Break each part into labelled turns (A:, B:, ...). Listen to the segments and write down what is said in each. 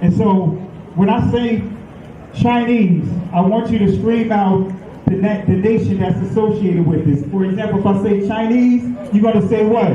A: And so when I say Chinese, I want you to scream out the nation that's associated with this. For example, if I say Chinese, you're going to say what?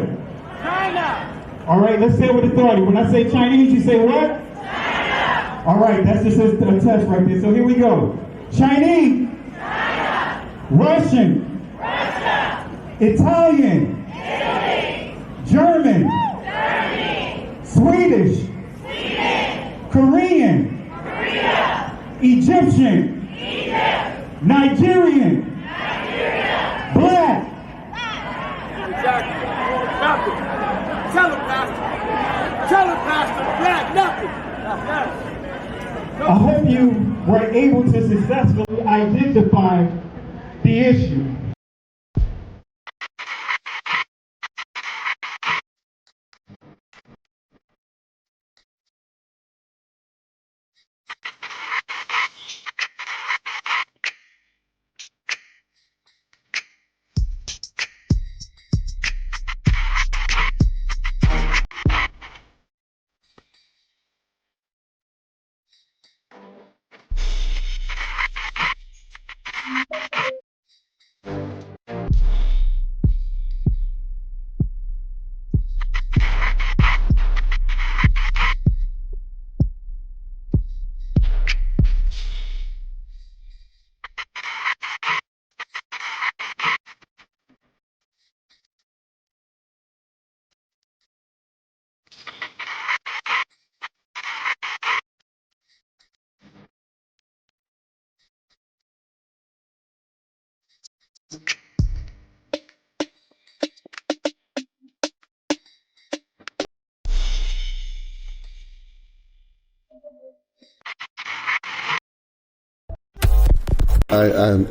B: China!
A: All right, let's say it with authority. When I say Chinese, you say what?
B: China!
A: All right, that's just a test right there. So here we go. Chinese.
B: China!
A: Russian.
B: Russia!
A: Italian.
B: Italy!
A: German.
B: Germany!
A: Swedish.
B: Sweden!
A: Korean.
B: Korea!
A: Egyptian.
B: Egypt!
A: Nigerian.
B: Nigeria!
A: Black.
C: Exactly. Nothing. Tell him, Pastor. Tell him, Pastor. Black, nothing. Yes.
A: I hope you were able to successfully identify the issue.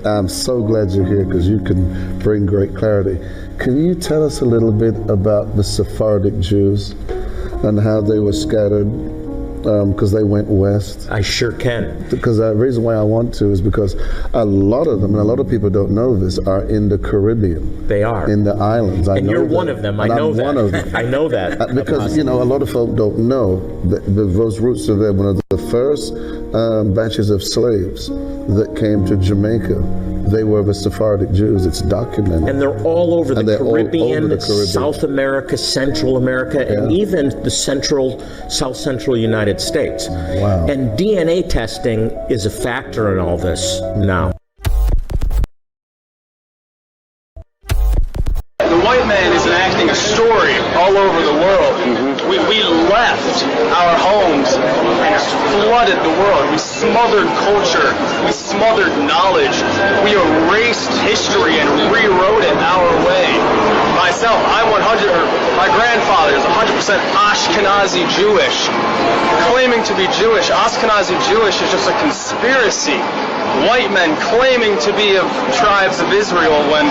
D: I'm so glad you're here because you can bring great clarity. Can you tell us a little bit about the Sephardic Jews and how they were scattered because they went west?
E: I sure can.
D: Because the reason why I want to is because a lot of them, and a lot of people don't know this, are in the Caribbean.
E: They are.
D: In the islands.
E: And you're one of them. I know that.
D: I'm one of them.
E: I know that.
D: Because, you know, a lot of folk don't know that those roots are there. One of the first batches of slaves that came to Jamaica, they were the Sephardic Jews. It's documented.
E: And they're all over the Caribbean, South America, Central America, and even the South Central United States.
D: Wow.
E: And DNA testing is a factor in all this now.
F: The white man is enacting a story all over the world. We left our homes and flooded the world. We smothered culture. We smothered knowledge. We erased history and rewrote it our way. Myself, my grandfather is 100% Ashkenazi Jewish. Claiming to be Jewish, Ashkenazi Jewish is just a conspiracy. White men claiming to be of tribes of Israel when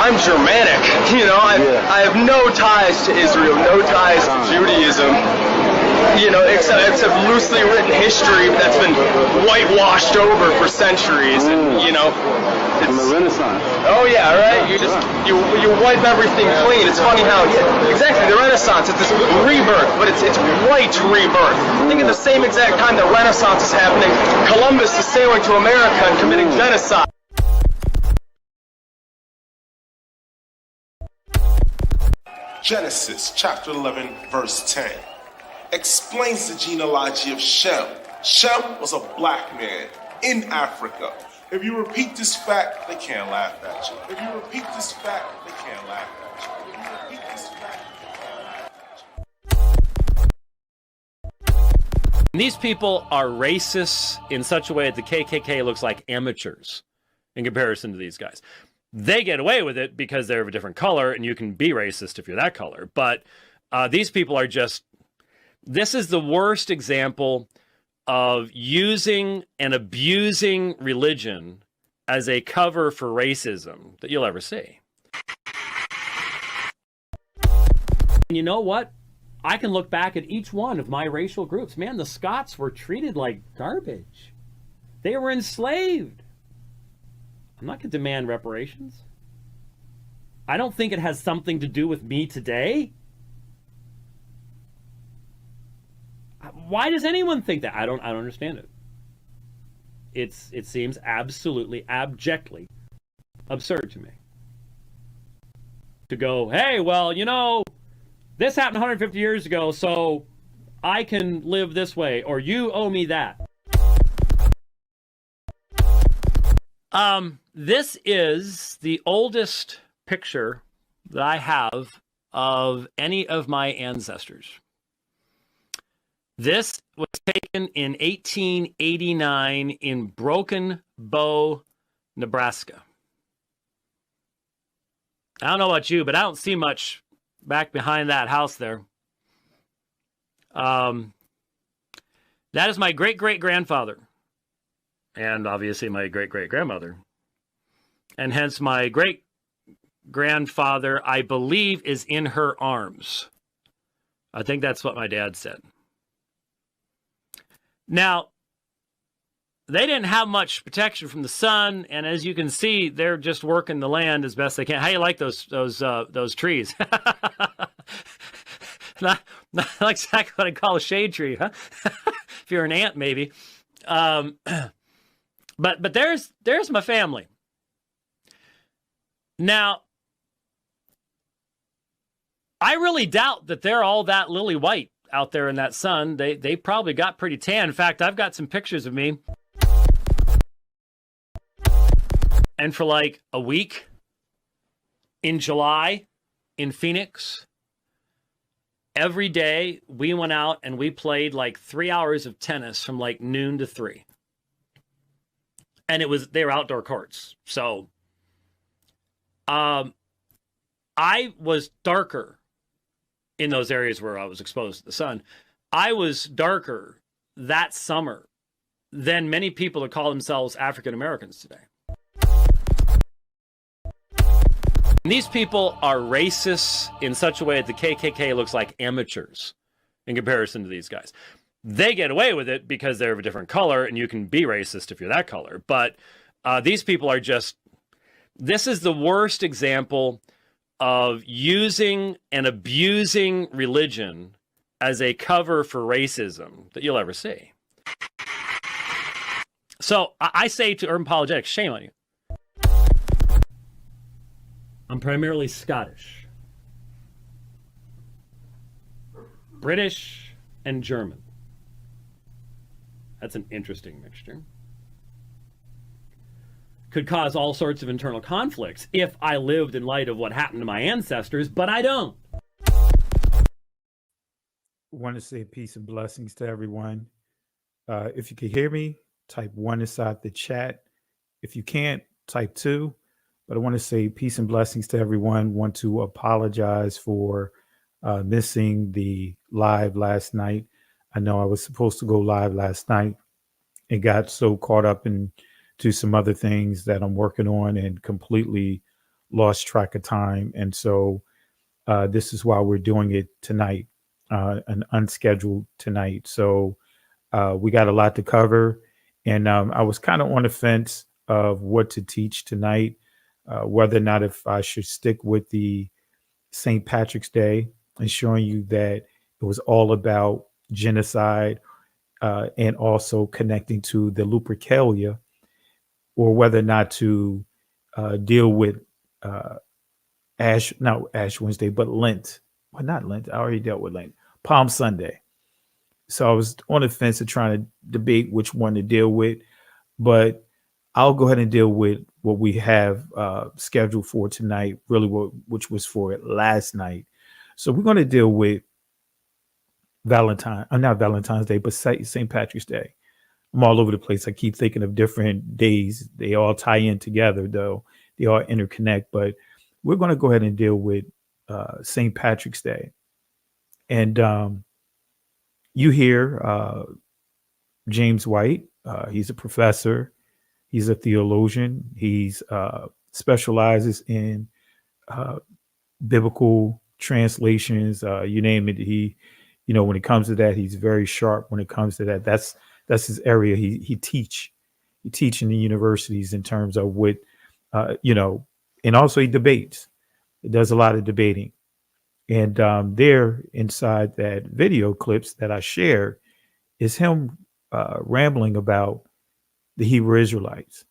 F: I'm Germanic. You know, I have no ties to Israel, no ties to Judaism. You know, except loosely written history that's been whitewashed over for centuries. And, you know,
G: from the Renaissance.
F: Oh yeah, right. You wipe everything clean. It's funny how exactly the Renaissance. It's this rebirth, but it's white rebirth. I think at the same exact time the Renaissance is happening, Columbus is sailing to America and committing genocide.
H: Genesis chapter 11 verse 10 explains the genealogy of Shem. Shem was a black man in Africa. If you repeat this fact, they can't laugh at you. If you repeat this fact, they can't laugh at you. If you repeat this fact, they can't laugh at you.
I: These people are racist in such a way that the KKK looks like amateurs in comparison to these guys. They get away with it because they're of a different color, and you can be racist if you're that color. But these people are just... This is the worst example of using and abusing religion as a cover for racism that you'll ever see.
J: And you know what? I can look back at each one of my racial groups. Man, the Scots were treated like garbage. They were enslaved. I'm not going to demand reparations. I don't think it has something to do with me today. Why does anyone think that? I don't understand it. It seems absolutely, abjectly absurd to me. To go, hey, well, you know, this happened 150 years ago, so I can live this way, or you owe me that. This is the oldest picture that I have of any of my ancestors. This was taken in 1889 in Broken Bow, Nebraska. I don't know about you, but I don't see much back behind that house there. That is my great-great-grandfather. And obviously my great-great-grandmother. And hence my great-grandfather, I believe, is in her arms. I think that's what my dad said. Now, they didn't have much protection from the sun, and as you can see, they're just working the land as best they can. How do you like those trees? not exactly what I call a shade tree, huh? If you're an ant, maybe. But there's my family. Now, I really doubt that they're all that lily white out there in that sun. They probably got pretty tan. In fact, I've got some pictures of me. And for like a week in July in Phoenix, every day we went out and we played like 3 hours of tennis from like noon to 3. And they were outdoor courts. So I was darker in those areas where I was exposed to the sun. I was darker that summer than many people that call themselves African Americans today. And these people are racist in such a way that the KKK looks like amateurs in comparison to these guys. They get away with it because they're of a different color, and you can be racist if you're that color. But these people are just... This is the worst example of using and abusing religion as a cover for racism that you'll ever see. So I say to urban apologetics, shame on you. I'm primarily Scottish, British, and German. That's an interesting mixture. Could cause all sorts of internal conflicts if I lived in light of what happened to my ancestors, but I don't.
K: Want to say peace and blessings to everyone. If you can hear me, type 1 inside the chat. If you can't, type 2. But I want to say peace and blessings to everyone. Want to apologize for missing the live last night. I know I was supposed to go live last night and got so caught up into some other things that I'm working on and completely lost track of time. And so this is why we're doing it tonight, an unscheduled tonight. So we got a lot to cover. And I was kind of on the fence of what to teach tonight, whether or not if I should stick with the St. Patrick's Day and showing you that it was all about genocide and also connecting to the Lupericalia, or whether or not to deal with not Ash Wednesday, but Lent. Well, not Lent. I already dealt with Lent. Palm Sunday. So I was on the fence of trying to debate which one to deal with, but I'll go ahead and deal with what we have scheduled for tonight, really which was for last night. So we're going to deal with not Valentine's Day, but St. Patrick's Day. I'm all over the place. I keep thinking of different days. They all tie in together, though. They all interconnect. But we're going to go ahead and deal with St. Patrick's Day. And you hear James White. He's a professor. He's a theologian. He's specializes in biblical translations. You name it. He, when it comes to that, he's very sharp. When it comes to that, that's his area. He teach in the universities in terms of what, and also he debates. He does a lot of debating. And there inside that video clips that I shared, is him rambling about the Hebrew Israelites,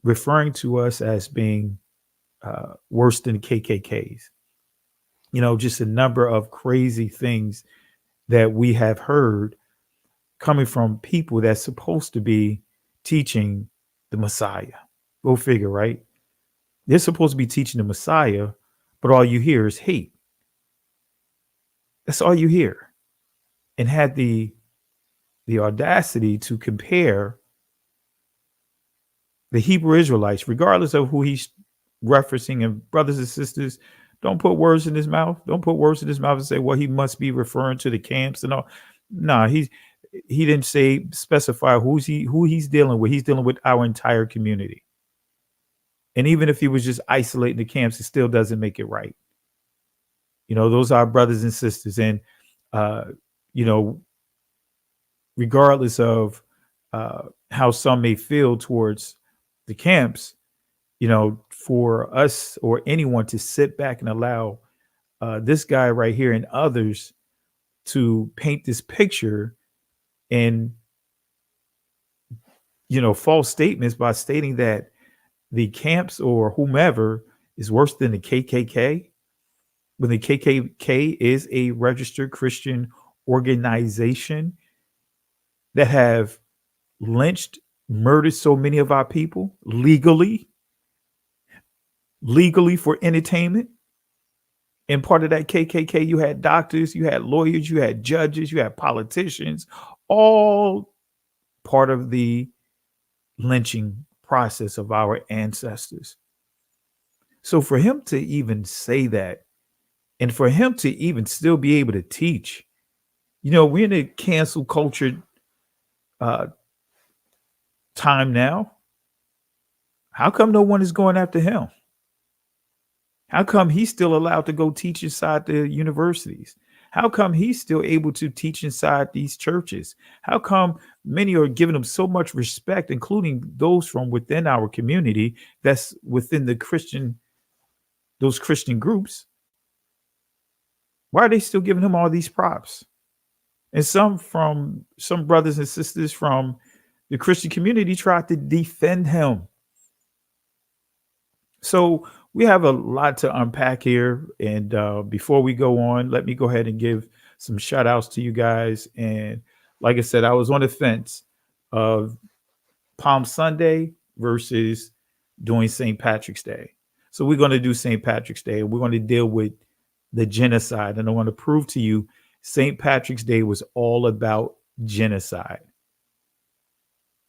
K: referring to us as being worse than KKKs. You know, just a number of crazy things that we have heard coming from people that's supposed to be teaching the Messiah. Go figure, right? They're supposed to be teaching the Messiah, but all you hear is hate. That's all you hear. And had the audacity to compare the Hebrew Israelites, regardless of who he's referencing, and brothers and sisters, don't put words in his mouth. Don't put words in his mouth and say, well, he must be referring to the camps and all. Nah, he didn't specify who he's dealing with. He's dealing with our entire community. And even if he was just isolating the camps, it still doesn't make it right. You know, those are our brothers and sisters. And, you know, regardless of how some may feel towards the camps, you know, for us or anyone to sit back and allow this guy right here and others to paint this picture and, you know, false statements by stating that the camps or whomever is worse than the KKK, when the KKK is a registered Christian organization that have lynched, murdered so many of our people legally for entertainment. And part of that KKK, you had doctors, you had lawyers, you had judges, you had politicians, all part of the lynching process of our ancestors. So for him to even say that, and for him to even still be able to teach, you know, we're in a cancel culture time now. How come no one is going after him? How come he's still allowed to go teach inside the universities? How come he's still able to teach inside these churches? How come many are giving him so much respect, including those from within our community that's within the those Christian groups? Why are they still giving him all these props? And some brothers and sisters from the Christian community tried to defend him. So we have a lot to unpack here. And before we go on, let me go ahead and give some shout outs to you guys. And like I said, I was on the fence of Palm Sunday versus doing St. Patrick's Day. So we're going to do St. Patrick's Day. We're going to deal with the genocide. And I want to prove to you St. Patrick's Day was all about genocide.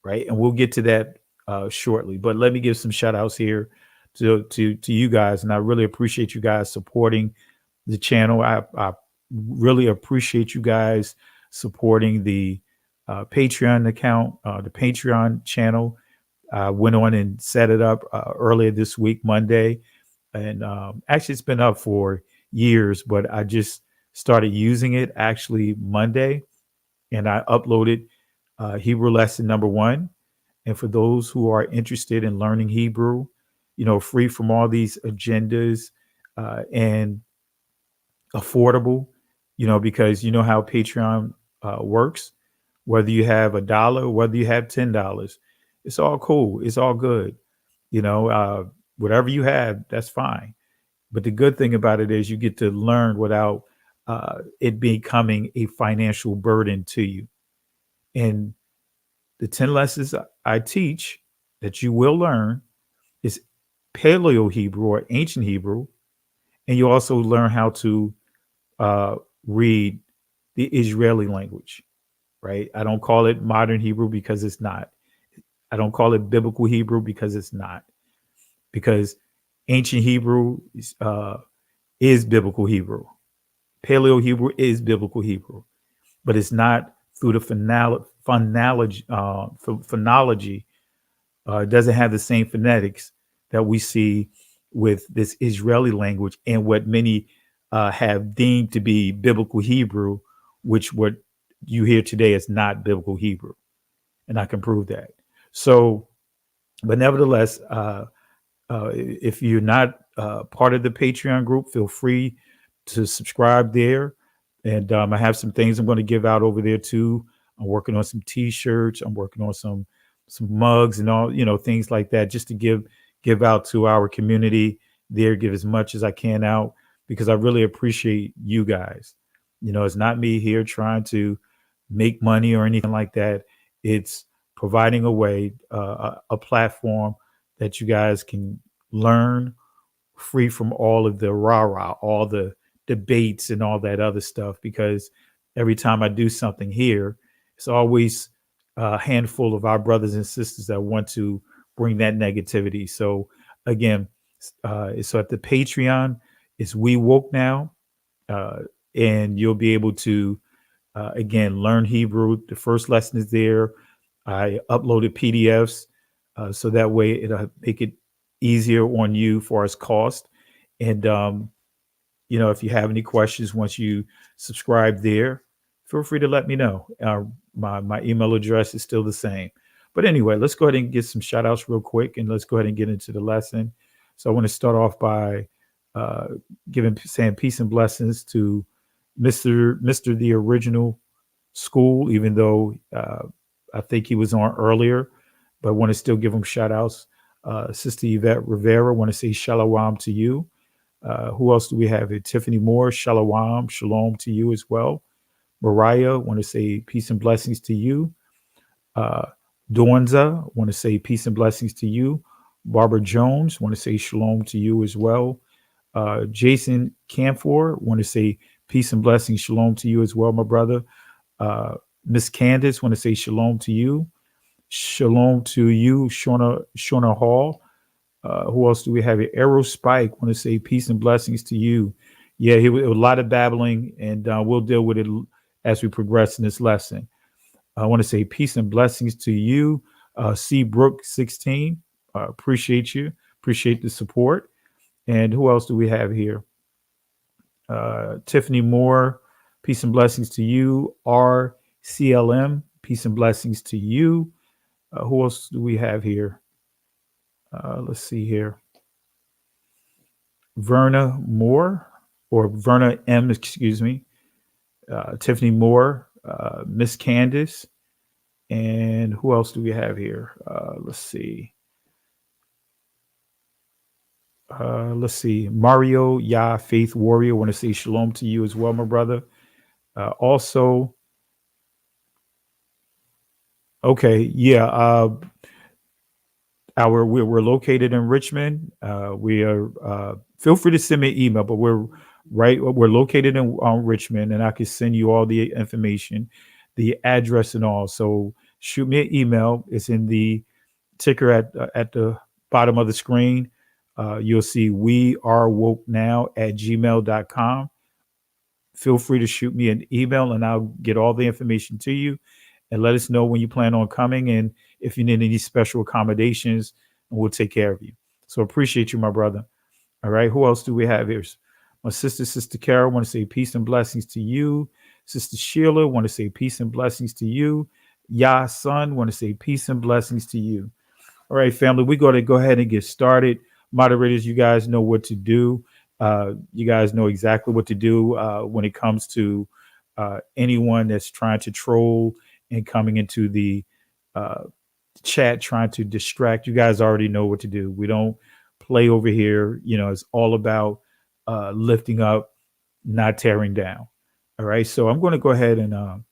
K: Right. And we'll get to that shortly. But let me give some shout outs here to you guys. And I really appreciate you guys supporting the channel. I really appreciate you guys supporting the Patreon account, the Patreon channel. I went on and set it up earlier this week, Monday. And actually, it's been up for years, but I just started using it actually Monday. And I uploaded Hebrew lesson number 1. And for those who are interested in learning Hebrew, you know, free from all these agendas and affordable, you know, because you know how Patreon works, whether you have $1, whether you have $10, it's all cool. It's all good. You know, whatever you have, that's fine. But the good thing about it is you get to learn without it becoming a financial burden to you. And the 10 lessons I teach that you will learn is Paleo Hebrew or ancient Hebrew. And you also learn how to read the Israeli language, right? I don't call it modern Hebrew because it's not. I don't call it biblical Hebrew because it's not. Because ancient Hebrew is biblical Hebrew. Paleo Hebrew is biblical Hebrew, but it's not through the phonology. It doesn't have the same phonetics that we see with this Israeli language and what many have deemed to be biblical Hebrew, which what you hear today is not biblical Hebrew. And I can prove that. So, but nevertheless, if you're not part of the Patreon group, feel free to subscribe there. And I have some things I'm going to give out over there too I'm working on some T-shirts. I'm working on some mugs and all, things like that, just to give out to our community there, give as much as I can out, because I really appreciate you guys. It's not me here trying to make money or anything like that. It's providing a way, a platform that you guys can learn free from all of the rah-rah, all the debates and all that other stuff, because every time I do something here, it's always a handful of our brothers and sisters that want to bring that negativity. So again, so at the Patreon, it's We Woke Now, and you'll be able to, again, learn Hebrew. The first lesson is there. I uploaded PDFs, so that way it'll make it easier on you for as cost. And, if you have any questions once you subscribe there, feel free to let me know. My email address is still the same. But anyway, let's go ahead and get some shout outs real quick, and let's go ahead and get into the lesson. So I want to start off by saying peace and blessings to Mr. The Original School, even though I think he was on earlier, but I want to still give him shout outs. Sister Yvette Rivera, want to say shalom to you. Who else do we have here? Tiffany Moore, shalom to you as well. Mariah, want to say peace and blessings to you. Dornza, want to say peace and blessings to you. Barbara Jones, want to say shalom to you as well. Jason Camphor, want to say peace and blessings, shalom to you as well, my brother. Miss Candace, want to say shalom to you. Shalom to you, Shona Hall. Who else do we have here? Arrow Spike, want to say peace and blessings to you. Yeah, a lot of babbling, and we'll deal with it as we progress in this lesson. I want to say peace and blessings to you, C. Brook 16. Appreciate you. Appreciate the support. And who else do we have here? Tiffany Moore, peace and blessings to you. RCLM, peace and blessings to you. Who else do we have here? Let's see here. Verna Moore, or Verna M, excuse me. Tiffany Moore, Miss Candace. And who else do we have here? Let's see. Mario Ya Faith Warrior, want to say shalom to you as well, my brother. Also, okay, yeah. We're located in Richmond. We are. Feel free to send me an email, but we're located in Richmond, and I can send you all the information, the address, and all. So shoot me an email. It's in the ticker at the bottom of the screen. You'll see wearewokenow@gmail.com. Feel free to shoot me an email, and I'll get all the information to you, and let us know when you plan on coming, and if you need any special accommodations, and we'll take care of you. So appreciate you, my brother. All right. Who else do we have here? My Sister Carol, want to say peace and blessings to you. Sister Sheila, want to say peace and blessings to you. Ya son, want to say peace and blessings to you. All right, family, we're going to go ahead and get started. Moderators, you guys know what to do. You guys know exactly what to do when it comes to anyone that's trying to troll and coming into the chat trying to distract. You guys already know what to do. We don't play over here. It's all about lifting up, not tearing down. All right. So I'm going to go ahead and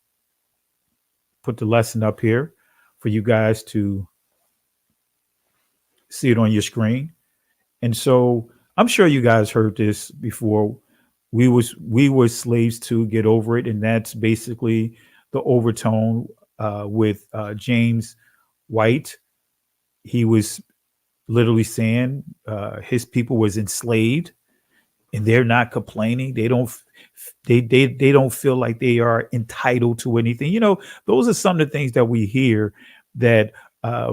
K: put the lesson up here for you guys to see it on your screen. And so I'm sure you guys heard this before. We were slaves to get over it. And that's basically the overtone with James White. He was literally saying his people was enslaved, and they're not complaining. They don't feel like they are entitled to anything. Those are some of the things that we hear, that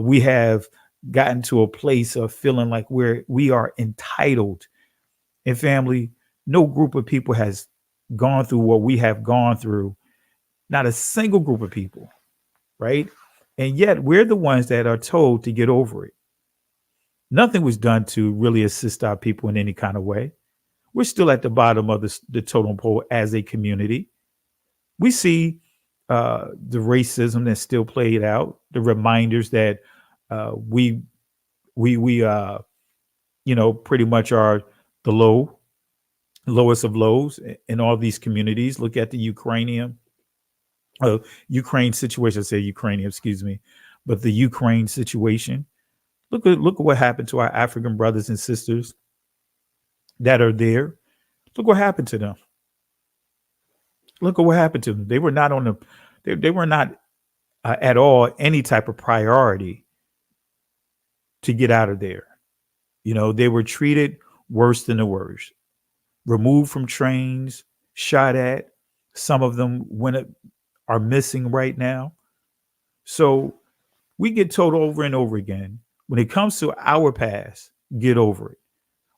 K: we have gotten to a place of feeling like we are entitled. And family, no group of people has gone through what we have gone through. Not a single group of people, right? And yet we're the ones that are told to get over it. Nothing was done to really assist our people in any kind of way. We're still at the bottom of the totem pole as a community. We see the racism that's still played out, the reminders that we pretty much are the lowest of lows in all these communities. Look at the Ukraine situation. I say Ukrainian, excuse me, but the Ukraine situation. Look at what happened to our African brothers and sisters that are there. Look what happened to them. Look at what happened to them. They were not they were not at all any type of priority to get out of there. They were treated worse than the worst, removed from trains, shot at. Some of them are missing right now. So we get told over and over again, when it comes to our past, get over it.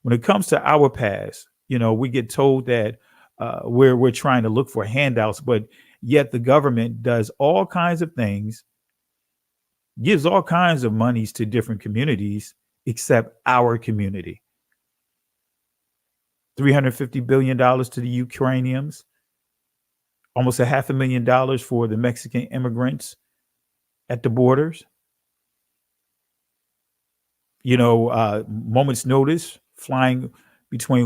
K: When it comes to our past, we get told that we're trying to look for handouts, but yet the government does all kinds of things, gives all kinds of monies to different communities, except our community. $350 billion to the Ukrainians, almost $500,000 for the Mexican immigrants at the borders. Moment's notice, flying between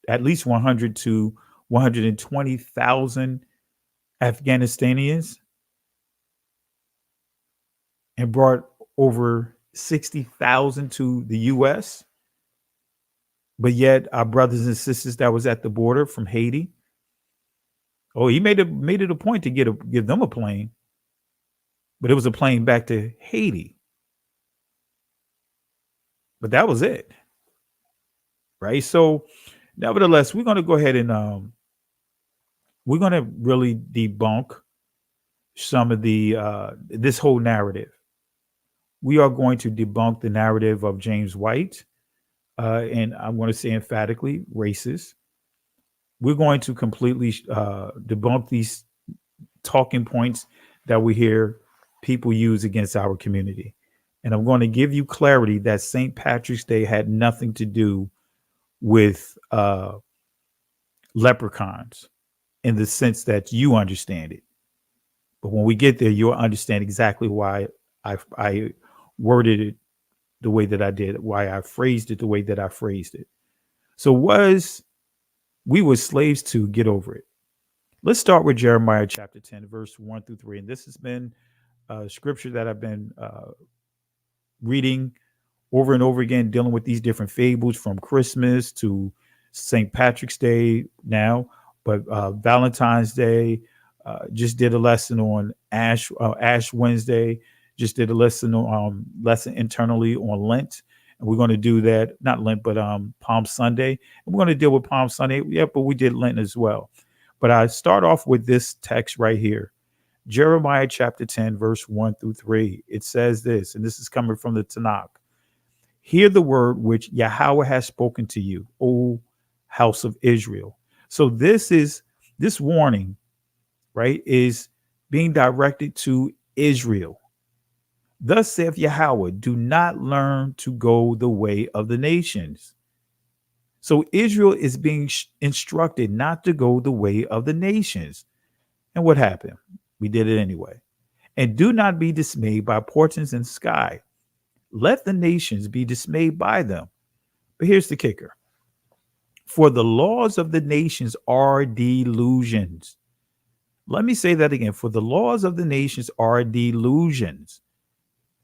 K: at least 100 to 120,000 Afghanistanians, and brought over 60,000 to the U.S. But yet our brothers and sisters that was at the border from Haiti, he made it a point to give them a plane, but it was a plane back to Haiti. But that was it, right? So, nevertheless, we're going to go ahead and we're going to really debunk some of this whole narrative. We are going to debunk the narrative of James White, and I'm going to say emphatically racist. We're going to completely debunk these talking points that we hear people use against our community. And I'm going to give you clarity that St. Patrick's Day had nothing to do with leprechauns in the sense that you understand it. But when we get there, you'll understand exactly why I worded it the way that I did, why I phrased it the way that I phrased it. So we were slaves to get over it. Let's start with Jeremiah chapter 10, verse 1 through 3. And this has been scripture that I've been reading over and over again, dealing with these different fables from Christmas to St. Patrick's Day now, but Valentine's Day, just did a lesson on Ash Wednesday, just did a lesson internally on Lent. And we're going to do that, not Lent, but Palm Sunday. And we're going to deal with Palm Sunday. Yeah, but we did Lent as well. But I start off with this text right here. Jeremiah chapter 10, verse 1 through 3. It says this, and this is coming from the Tanakh. Hear the word which Yahweh has spoken to you, O house of Israel. So this warning, right, is being directed to Israel. Thus saith Yahweh, do not learn to go the way of the nations. So Israel is being instructed not to go the way of the nations. And what happened? We did it anyway. And do not be dismayed by portents in the sky. Let the nations be dismayed by them. But here's the kicker. For the laws of the nations are delusions. Let me say that again. For the laws of the nations are delusions.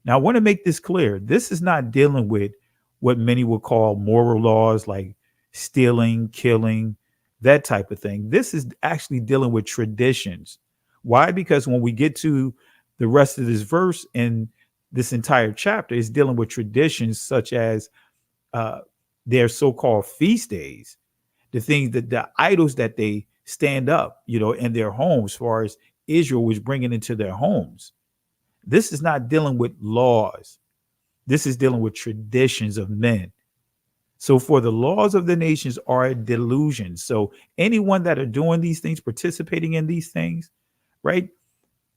K: Now, I want to make this clear. This is not dealing with what many would call moral laws like stealing, killing, that type of thing. This is actually dealing with traditions. Why? Because when we get to the rest of this verse and this entire chapter is dealing with traditions such as their so-called feast days, the things that the idols that they stand up, in their homes, as far as Israel was bringing into their homes. This is not dealing with laws. This is dealing with traditions of men. So for the laws of the nations are a delusion. So anyone that are doing these things, participating in these things, right?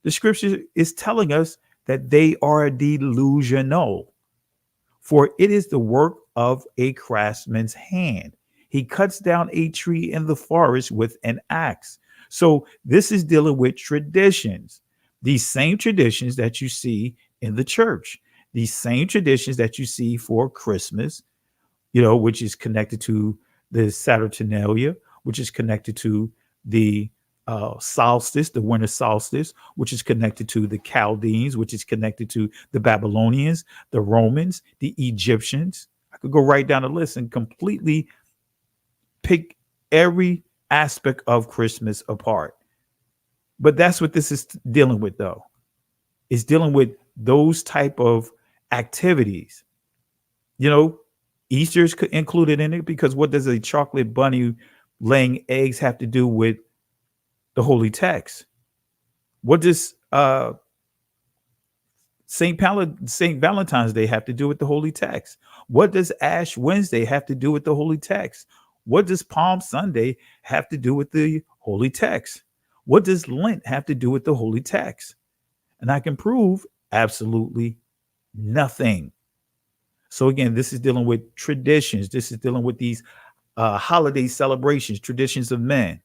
K: The scripture is telling us that they are delusional. For it is the work of a craftsman's hand. He cuts down a tree in the forest with an axe. So this is dealing with traditions, these same traditions that you see in the church, these same traditions that you see for Christmas, which is connected to the Saturnalia, which is connected to the solstice, the winter solstice, which is connected to the Chaldeans, which is connected to the Babylonians, the Romans, the Egyptians. I could go right down the list and completely pick every aspect of Christmas apart. But that's what this is dealing with, though. It's dealing with those type of activities. Easter is included in it because what does a chocolate bunny laying eggs have to do with the holy text? What does Saint Valentine's Day have to do with the holy text? What does Ash Wednesday have to do with the holy text? What does Palm Sunday have to do with the holy text? What does Lent have to do with the holy text? And I can prove absolutely nothing. So again, this is dealing with traditions. This is dealing with these holiday celebrations, traditions of men,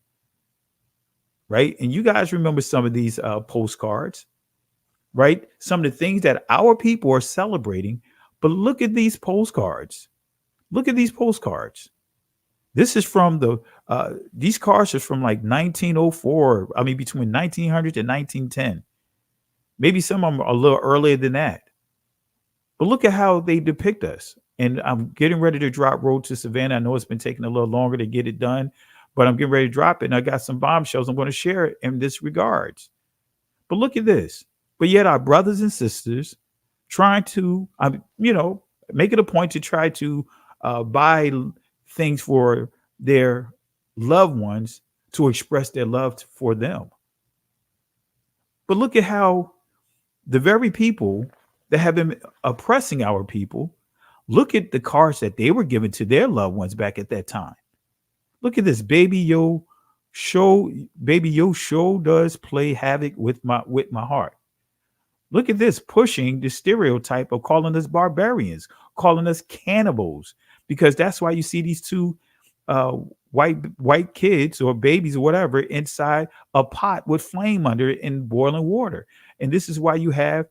K: right? And you guys remember some of these postcards, right? Some of the things that our people are celebrating. But look at these postcards. Look at these postcards. This is from these cards are from like 1904. I mean, between 1900 and 1910. Maybe some of them are a little earlier than that. But look at how they depict us. And I'm getting ready to drop Road to Savannah. I know it's been taking a little longer to get it done, but I'm getting ready to drop it. And I got some bombshells I'm going to share it in this regards. But look at this. But yet our brothers and sisters trying to, make it a point to try to buy things for their loved ones to express their love for them. But look at how the very people that have been oppressing our people, look at the cards that they were given to their loved ones back at that time. Look at this. Baby Yo show does play havoc with my heart. Look at this, pushing the stereotype of calling us barbarians, calling us cannibals, because that's why you see these two white kids or babies or whatever inside a pot with flame under it in boiling water. And this is why you have,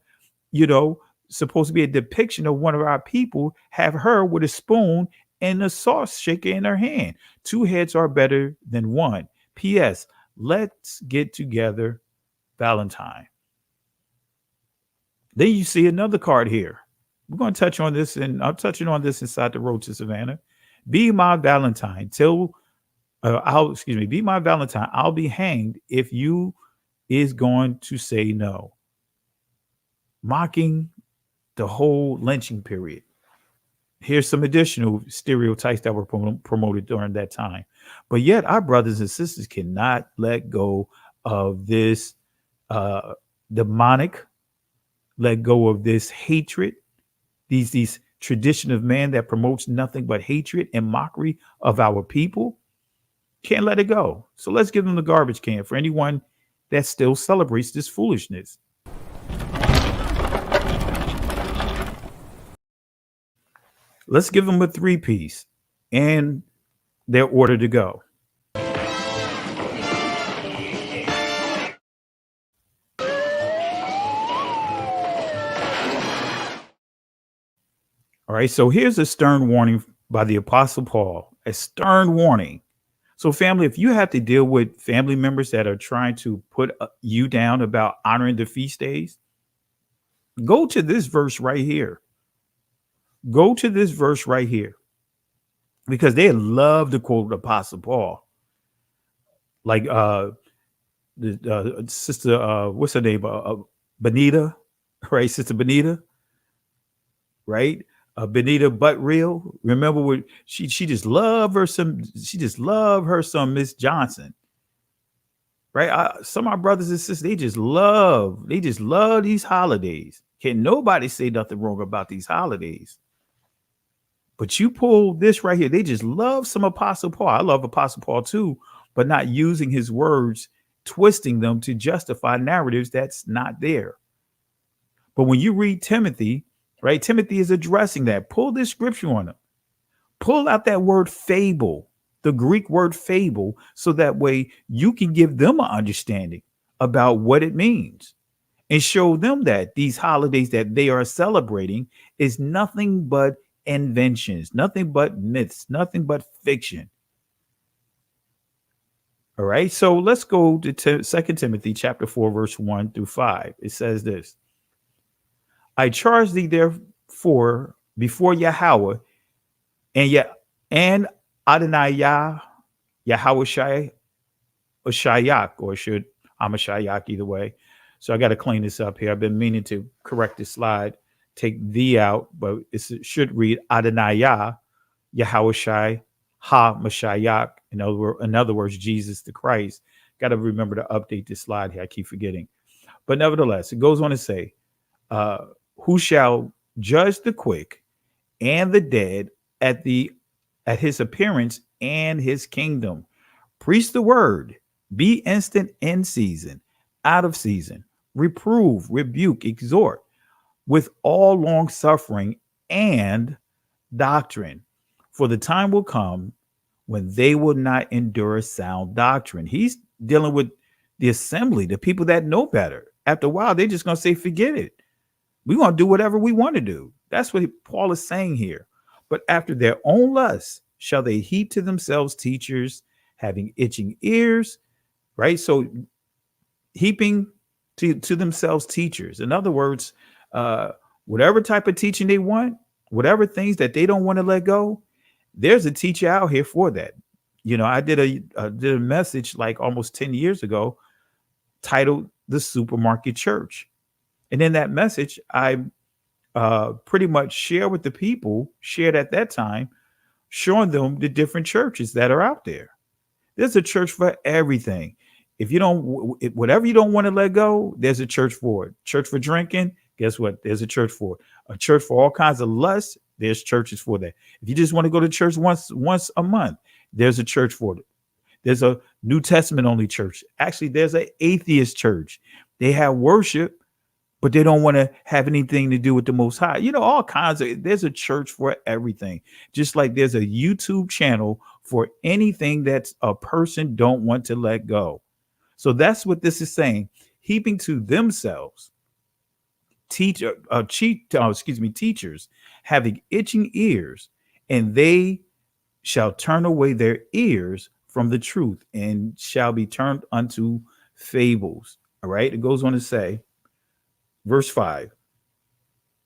K: supposed to be a depiction of one of our people, have her with a spoon and a sauce shaker in her hand. Two heads are better than one. P.S. Let's get together, Valentine. Then you see another card here. We're going to touch on this, and I'm touching on this inside the Road to Savannah. Be my Valentine. Be my Valentine. I'll be hanged if you is going to say no. Mocking the whole lynching period. Here's some additional stereotypes that were promoted during that time. But yet our brothers and sisters cannot let go of this demonic, let go of this hatred, these tradition of man that promotes nothing but hatred and mockery of our people. Can't let it go. So let's give them the garbage can for anyone that still celebrates this foolishness. Let's give them a 3-piece and their order to go. All right, so here's a stern warning by the Apostle Paul, a stern warning. So family, if you have to deal with family members that are trying to put you down about honoring the feast days, go to this verse right here. Go to this verse right here, because they love to quote Apostle Paul. Like the sister, what's her name? Benita, right? Sister Benita, right? Benita Butt Real. Remember what she just loved her some. She just loved her some Miss Johnson, right? Some of our brothers and sisters, they just love these holidays. Can't nobody say nothing wrong about these holidays. But you pull this right here. They just love some Apostle Paul. I love Apostle Paul too, but not using his words, twisting them to justify narratives that's not there. But when you read Timothy, right? Timothy is addressing that. Pull this scripture on them. Pull out that word fable. the Greek word fable, so that way you can give them an understanding about what it means and show them that these holidays that they are celebrating is nothing but inventions, nothing but myths, nothing but fiction. All right, so let's go to 2 Timothy chapter 4, verse 1 through 5. It says this: I charge thee therefore before Yahweh and Adonai Yahweh Shayak, or should I'm a Shayak either way. So I got to clean this up here. I've been meaning to correct this slide, take thee out, but it should read Adonai Yahweh Shai Ha Mashayak. In other words, Jesus the Christ. Got to remember to update this slide here. I keep forgetting. But nevertheless, it goes on to say, who shall judge the quick and the dead at his appearance and his kingdom. Preach the word, be instant in season, out of season, reprove, rebuke, exhort with all long suffering and doctrine. For the time will come when they will not endure sound doctrine. He's dealing with the assembly, the people that know better. After a while, they're just going to say, forget it. We want to do whatever we want to do. That's what Paul is saying here. But after their own lusts shall they heap to themselves teachers having itching ears, right? So heaping to themselves teachers. In other words, whatever type of teaching they want, whatever things that they don't want to let go, there's a teacher out here for that. You know, I did a message like almost 10 years ago titled The Supermarket Church. And in that message, I pretty much shared with the people, shared at that time, showing them the different churches that are out there. There's a church for everything. If you don't, whatever you don't want to let go, there's a church for it. Church for drinking, guess what? There's a church for it. A church for all kinds of lust, there's churches for that. If you just want to go to church once a month, there's a church for it. There's a New Testament only church. Actually, there's an atheist church. They have worship, but they don't want to have anything to do with the Most High. You know, all kinds of, there's a church for everything. Just like there's a YouTube channel for anything that's a person don't want to let go. So that's what this is saying. Heaping to themselves teachers having itching ears, and they shall turn away their ears from the truth and shall be turned unto fables. All right. It goes on to say, verse 5,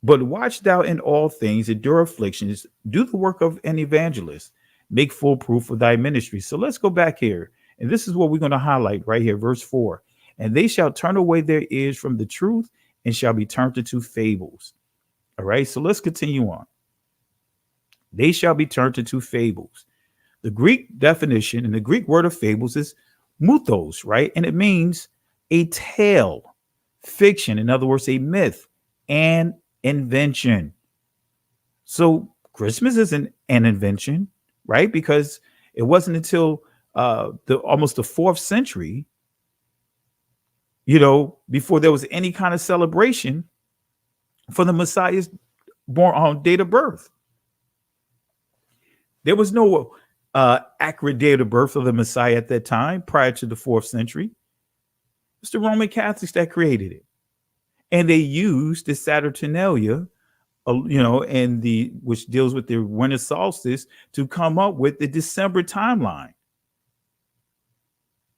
K: but watch thou in all things, endure afflictions, do the work of an evangelist, make full proof of thy ministry. So let's go back here. And this is what we're going to highlight right here. Verse 4, and they shall turn away their ears from the truth and shall be turned into fables. All right. So let's continue on. They shall be turned into fables. The Greek definition and the Greek word of fables is mythos, right? And it means a tale, fiction, in other words, a myth, and invention. So Christmas isn't an invention, right? Because it wasn't until almost the 4th century, you know, before there was any kind of celebration for the Messiah's born on date of birth. There was no accurate date of birth of the Messiah at that time prior to the 4th century. It's the Roman Catholics that created it. And they used the Saturnalia, and which deals with the winter solstice, to come up with the December timeline.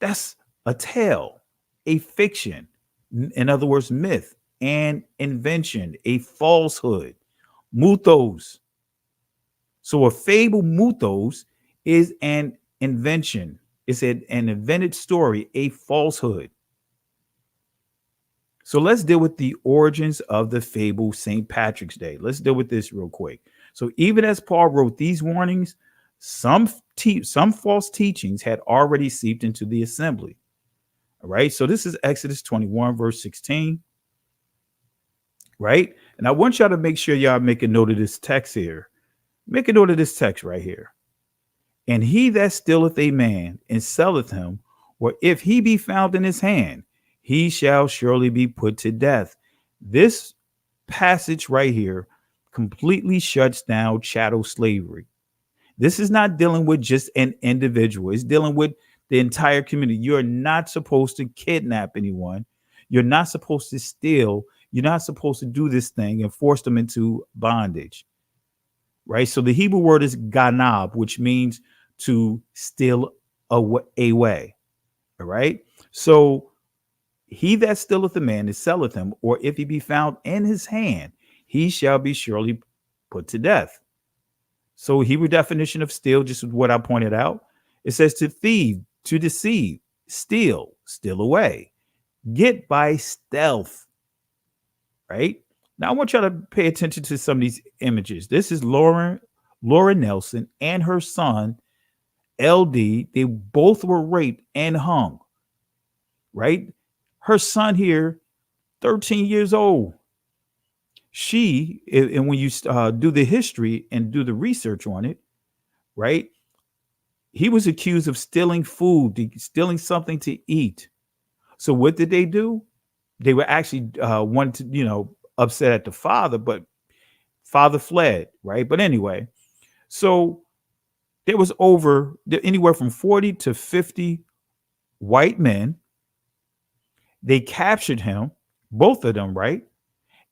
K: That's a tale, a fiction. In other words, myth and invention, a falsehood, mythos. So a fable, mythos, is an invention. It's an invented story, a falsehood. So let's deal with the origins of the fable St. Patrick's Day. Let's deal with this real quick. So even as Paul wrote these warnings, some false teachings had already seeped into the assembly. All right. So this is Exodus 21, verse 16. Right. And I want y'all to make sure y'all make a note of this text here. Make a note of this text right here. And he that stealeth a man and selleth him, or if he be found in his hand, he shall surely be put to death. This passage right here completely shuts down chattel slavery. This is not dealing with just an individual. It's dealing with the entire community. You're not supposed to kidnap anyone. You're not supposed to steal. You're not supposed to do this thing and force them into bondage. Right? So the Hebrew word is ganab, which means to steal away. All right? So he that stealeth a man and selleth him, or if he be found in his hand, he shall be surely put to death. So Hebrew definition of steal, just what I pointed out, it says to thieve, to deceive, steal away, get by stealth. Right? Now I want y'all to pay attention to some of these images. This is Laura Nelson and her son, LD. They both were raped and hung. Right? Her son here, 13 years old. She, and when you do the history and do the research on it, right? He was accused of stealing food, stealing something to eat. So what did they do? They were actually wanted to, upset at the father, but father fled, right? But anyway, so there was anywhere from 40 to 50 white men. They captured him, both of them, right?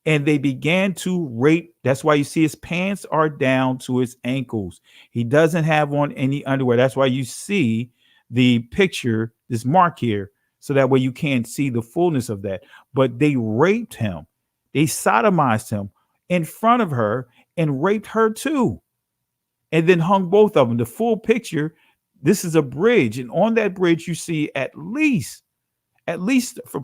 K: And they began to rape. That's why you see his pants are down to his ankles. He doesn't have on any underwear. That's why you see the picture, this mark here, so that way you can't see the fullness of that. But they raped him. They sodomized him in front of her and raped her too. And then hung both of them. The full picture, this is a bridge. And on that bridge, you see at least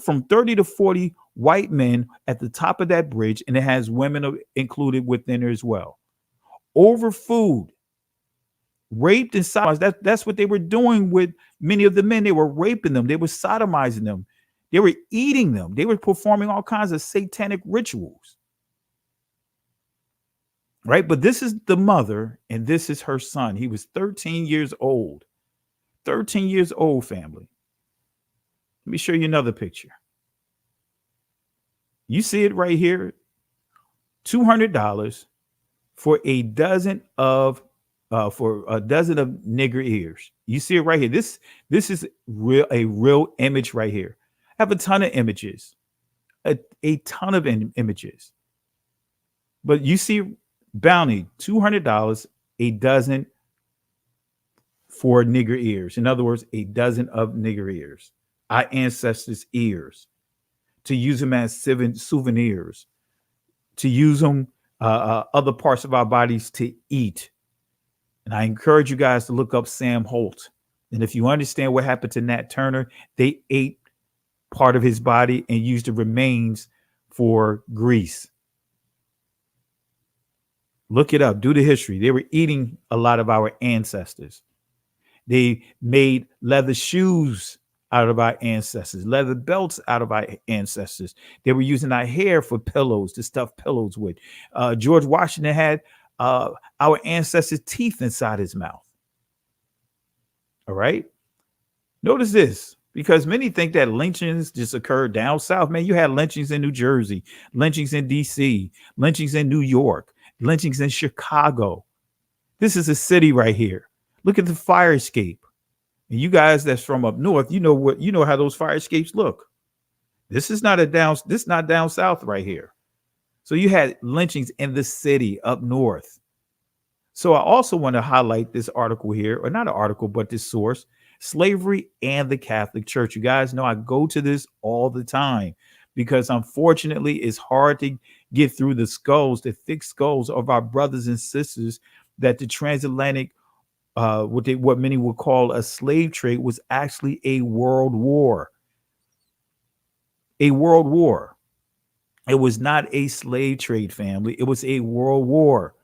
K: from 30 to 40 white men at the top of that bridge, and it has women included within there as well. Over food, raped and sodomized. That's what they were doing with many of the men. They were raping them. They were sodomizing them. They were eating them. They were performing all kinds of satanic rituals. Right? But this is the mother, and this is her son. He was 13 years old. 13 years old, family. Let me show you another picture. You see it right here. $200 for a dozen of nigger ears. You see it right here. This is a real image right here. I have a ton of images, a ton of images. But you see bounty, $200 a dozen for nigger ears. In other words, a dozen of nigger ears. Our ancestors' ears, to use them as souvenirs, to use them other parts of our bodies to eat. And I encourage you guys to look up Sam Holt. And if you understand what happened to Nat Turner, they ate part of his body and used the remains for grease. Look it up. Do the history. They were eating a lot of our ancestors. They made leather shoes out of our ancestors, leather belts out of our ancestors. They were using our hair for pillows, to stuff pillows with. George Washington had our ancestors' teeth inside his mouth. All right. Notice this, because many think that lynchings just occurred down south. Man, you had lynchings in New Jersey, lynchings in DC, lynchings in New York, lynchings in Chicago. This is a city right here. Look at the fire escape. And you guys that's from up north, you know how those fire escapes look. This is not down south right here. So you had lynchings in the city up north. So I also want to highlight this article here, or not an article, but this source, Slavery and the Catholic Church. You guys know I go to this all the time because unfortunately it's hard to get through the thick skulls of our brothers and sisters that the transatlantic what many would call a slave trade was actually a world war. A world war. It was not a slave trade, family. It was a world war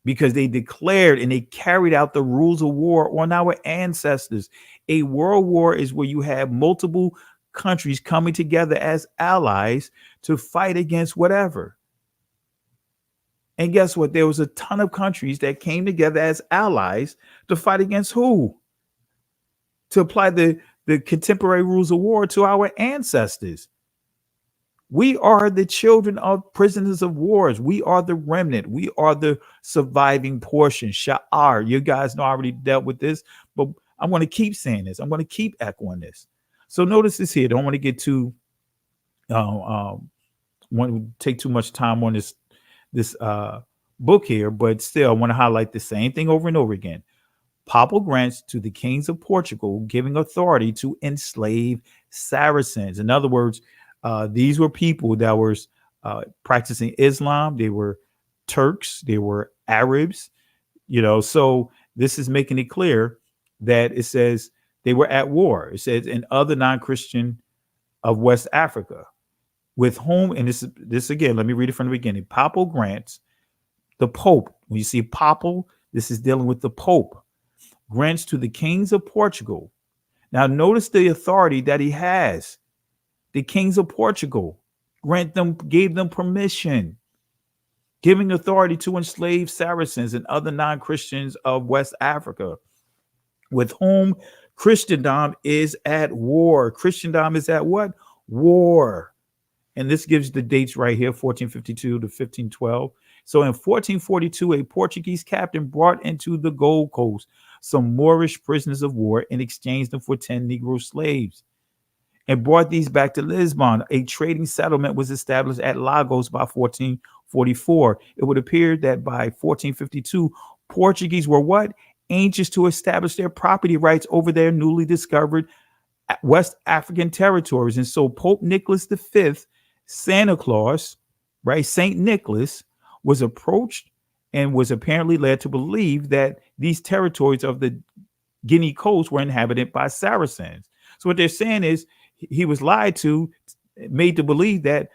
K: because they declared and they carried out the rules of war on our ancestors. A world war is where you have multiple countries coming together as allies to fight against whatever. And guess what? There was a ton of countries that came together as allies to fight against who? To apply the contemporary rules of war to our ancestors. We are the children of prisoners of wars. We are the remnant. We are the surviving portion. Sha'ar. You guys know I already dealt with this, but I'm going to keep saying this. I'm going to keep echoing this. So notice this here. Don't want to get too want to take too much time on this book here, but still I want to highlight the same thing over and over again. Papal grants to the kings of Portugal, giving authority to enslave Saracens. In other words, these were people that were practicing Islam. They were Turks. They were Arabs. So this is making it clear that it says they were at war. It says, and other non-Christian of West Africa, with whom, and this again, let me read it from the beginning. Papal grants, the Pope. When you see papal, this is dealing with the Pope. Grants to the kings of Portugal. Now notice the authority that he has. The kings of Portugal gave them permission, giving authority to enslave Saracens and other non-Christians of West Africa, with whom Christendom is at war. Christendom is at what? War. And this gives the dates right here, 1452 to 1512. So in 1442, a Portuguese captain brought into the Gold Coast some Moorish prisoners of war and exchanged them for 10 Negro slaves and brought these back to Lisbon. A trading settlement was established at Lagos by 1444. It would appear that by 1452, Portuguese were what? Anxious to establish their property rights over their newly discovered West African territories. And so Pope Nicholas V, Santa Claus, right, St. Nicholas, was approached and was apparently led to believe that these territories of the Guinea coast were inhabited by Saracens. So what they're saying is he was lied to, made to believe that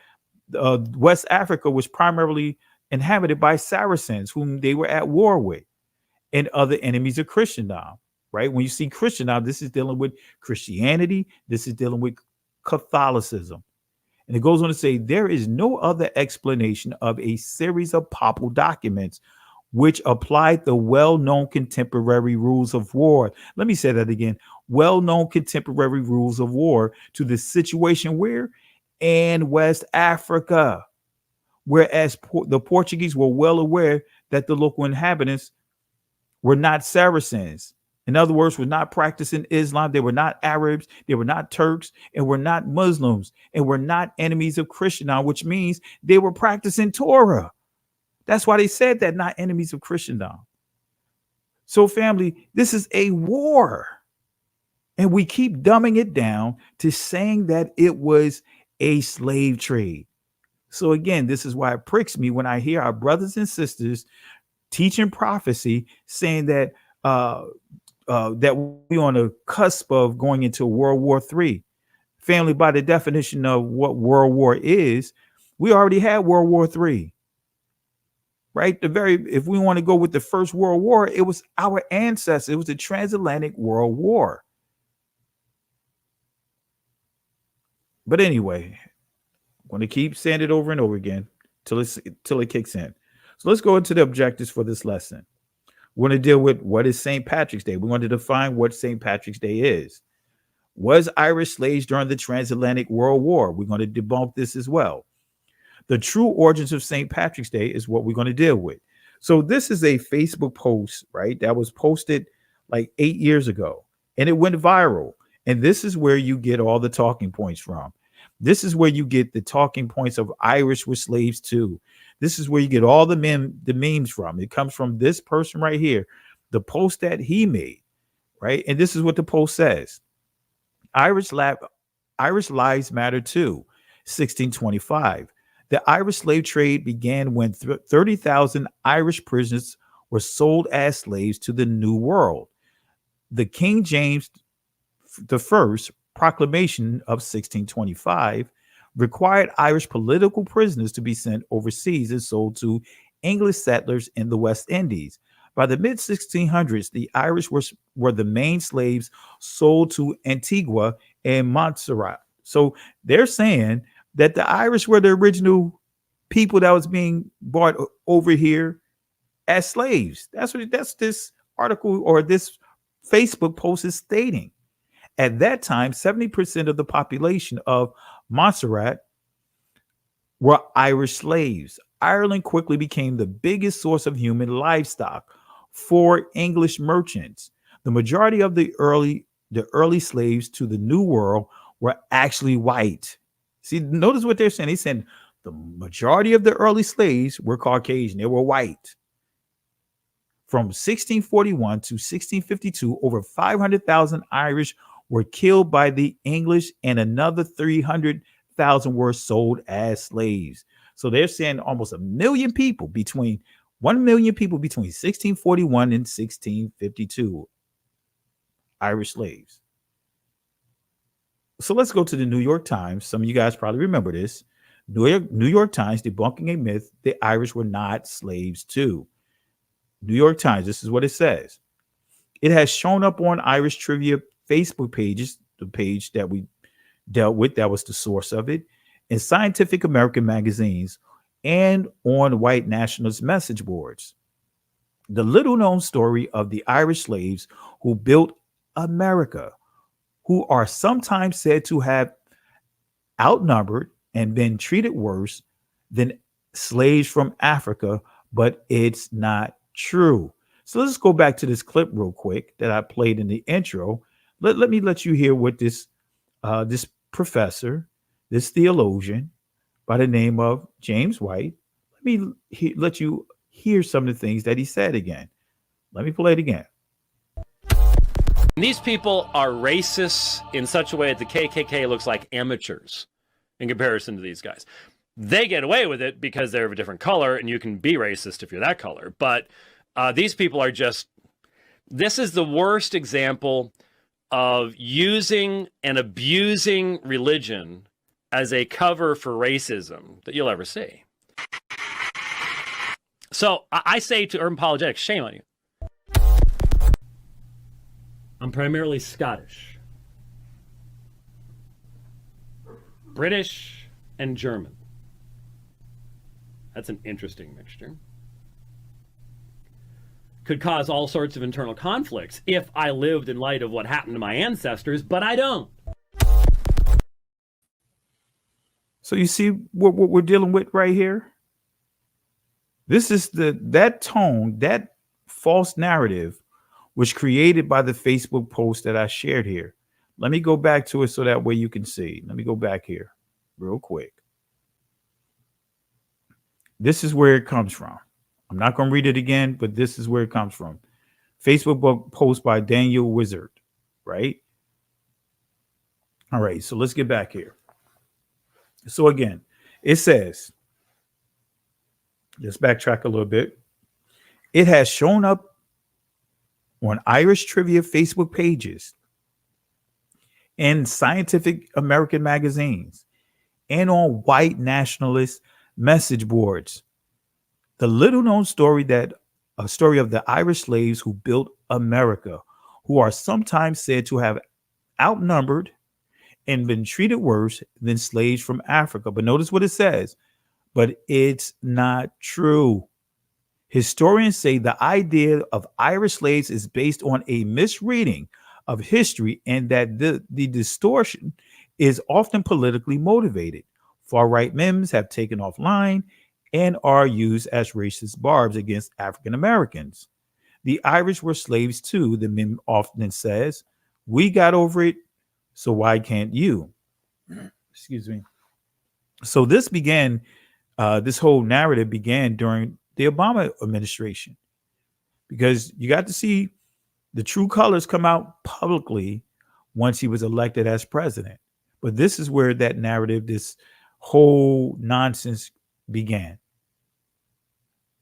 K: West Africa was primarily inhabited by Saracens, whom they were at war with, and other enemies of Christendom, right? When you see Christendom, this is dealing with Christianity. This is dealing with Catholicism. And it goes on to say, there is no other explanation of a series of papal documents which applied the well-known contemporary rules of war. Let me say that again. Well-known contemporary rules of war to the situation where? In West Africa. Whereas the Portuguese were well aware that the local inhabitants were not Saracens. In other words, were not practicing Islam. They were not Arabs. They were not Turks, and were not Muslims, and were not enemies of Christendom, which means they were practicing Torah. That's why they said that, not enemies of Christendom. So family, this is a war. And we keep dumbing it down to saying that it was a slave trade. So again, this is why it pricks me when I hear our brothers and sisters teaching prophecy, saying that that we're on the cusp of going into World War III. Family, by the definition of what World War is, we already had World War III. Right? If we want to go with the First World War, it was our ancestors. It was the Transatlantic World War. But anyway, I'm going to keep saying it over and over again till it kicks in. So let's go into the objectives for this lesson. We're going to deal with what is St. Patrick's Day. We're going to define what St. Patrick's Day is. Was Irish slaves during the Transatlantic World War? We're going to debunk this as well. The true origins of St. Patrick's Day is what we're going to deal with. So this is a Facebook post, right, that was posted like 8 years ago, and it went viral. And this is where you get all the talking points from. This is where you get the talking points of Irish were slaves too. This is where you get all the memes from. It comes from this person right here, the post that he made, right? And this is what the post says. Irish lives matter too, 1625. The Irish slave trade began when 30,000 Irish prisoners were sold as slaves to the New World. The King James I proclamation of 1625 required Irish political prisoners to be sent overseas and sold to English settlers in the West Indies. By the mid-1600s, the Irish were the main slaves sold to Antigua and Montserrat. So they're saying that the Irish were the original people that was being brought over here as slaves. That's this article or this Facebook post is stating. At that time, 70% of the population of Montserrat were Irish slaves. Ireland quickly became the biggest source of human livestock for English merchants. The majority of the early slaves to the New World were actually white. See, notice what they're saying. They said the majority of the early slaves were Caucasian. They were white. From 1641 to 1652, over 500,000 Irish were killed by the English, and another 300,000 were sold as slaves. So they're saying almost 1 million people between 1 million people between 1641 and 1652 Irish slaves. So let's go to the New York Times. Some of you guys probably remember this. New York Times debunking a myth the Irish were not slaves too. New York Times, this is what it says. It has shown up on Irish trivia Facebook pages, the page that we dealt with, that was the source of it, in Scientific American magazines, and on white nationalist message boards. The little known story of the Irish slaves who built America, who are sometimes said to have outnumbered and been treated worse than slaves from Africa, but it's not true. So let's go back to this clip real quick that I played in the intro. Let me let you hear what this professor, this theologian by the name of James White, let you hear some of the things that he said again. Let me play it again.
I: These people are racists in such a way that the KKK looks like amateurs in comparison to these guys. They get away with it because they're of a different color, and you can be racist if you're that color. But these people are just, this is the worst example of using and abusing religion as a cover for racism that you'll ever see. So I say to urban apologetics, shame on you. I'm primarily Scottish, British, and German. That's an interesting mixture. Could cause all sorts of internal conflicts if I lived in light of what happened to my ancestors, but I don't.
K: So you see what we're dealing with right here? This is that tone, that false narrative was created by the Facebook post that I shared here. Let me go back to it so that way you can see. Let me go back here real quick. This is where it comes from. I'm not going to read it again, but this is where it comes from. Facebook post by Daniel Wizard, right? All right, so let's get back here. So again, it says, let's backtrack a little bit. It has shown up on Irish trivia Facebook pages, in Scientific American magazines, and on white nationalist message boards. The little known story of the Irish slaves who built America, who are sometimes said to have outnumbered and been treated worse than slaves from Africa. But notice what it says, but it's not true. Historians say the idea of Irish slaves is based on a misreading of history, and that the distortion is often politically motivated. Far-right memes have taken offline and are used as racist barbs against African Americans. The Irish were slaves too, the meme often says. We got over it, so why can't you? Excuse me. So this began, this whole narrative began during the Obama administration, because you got to see the true colors come out publicly once he was elected as president. But this is where that narrative, this whole nonsense began.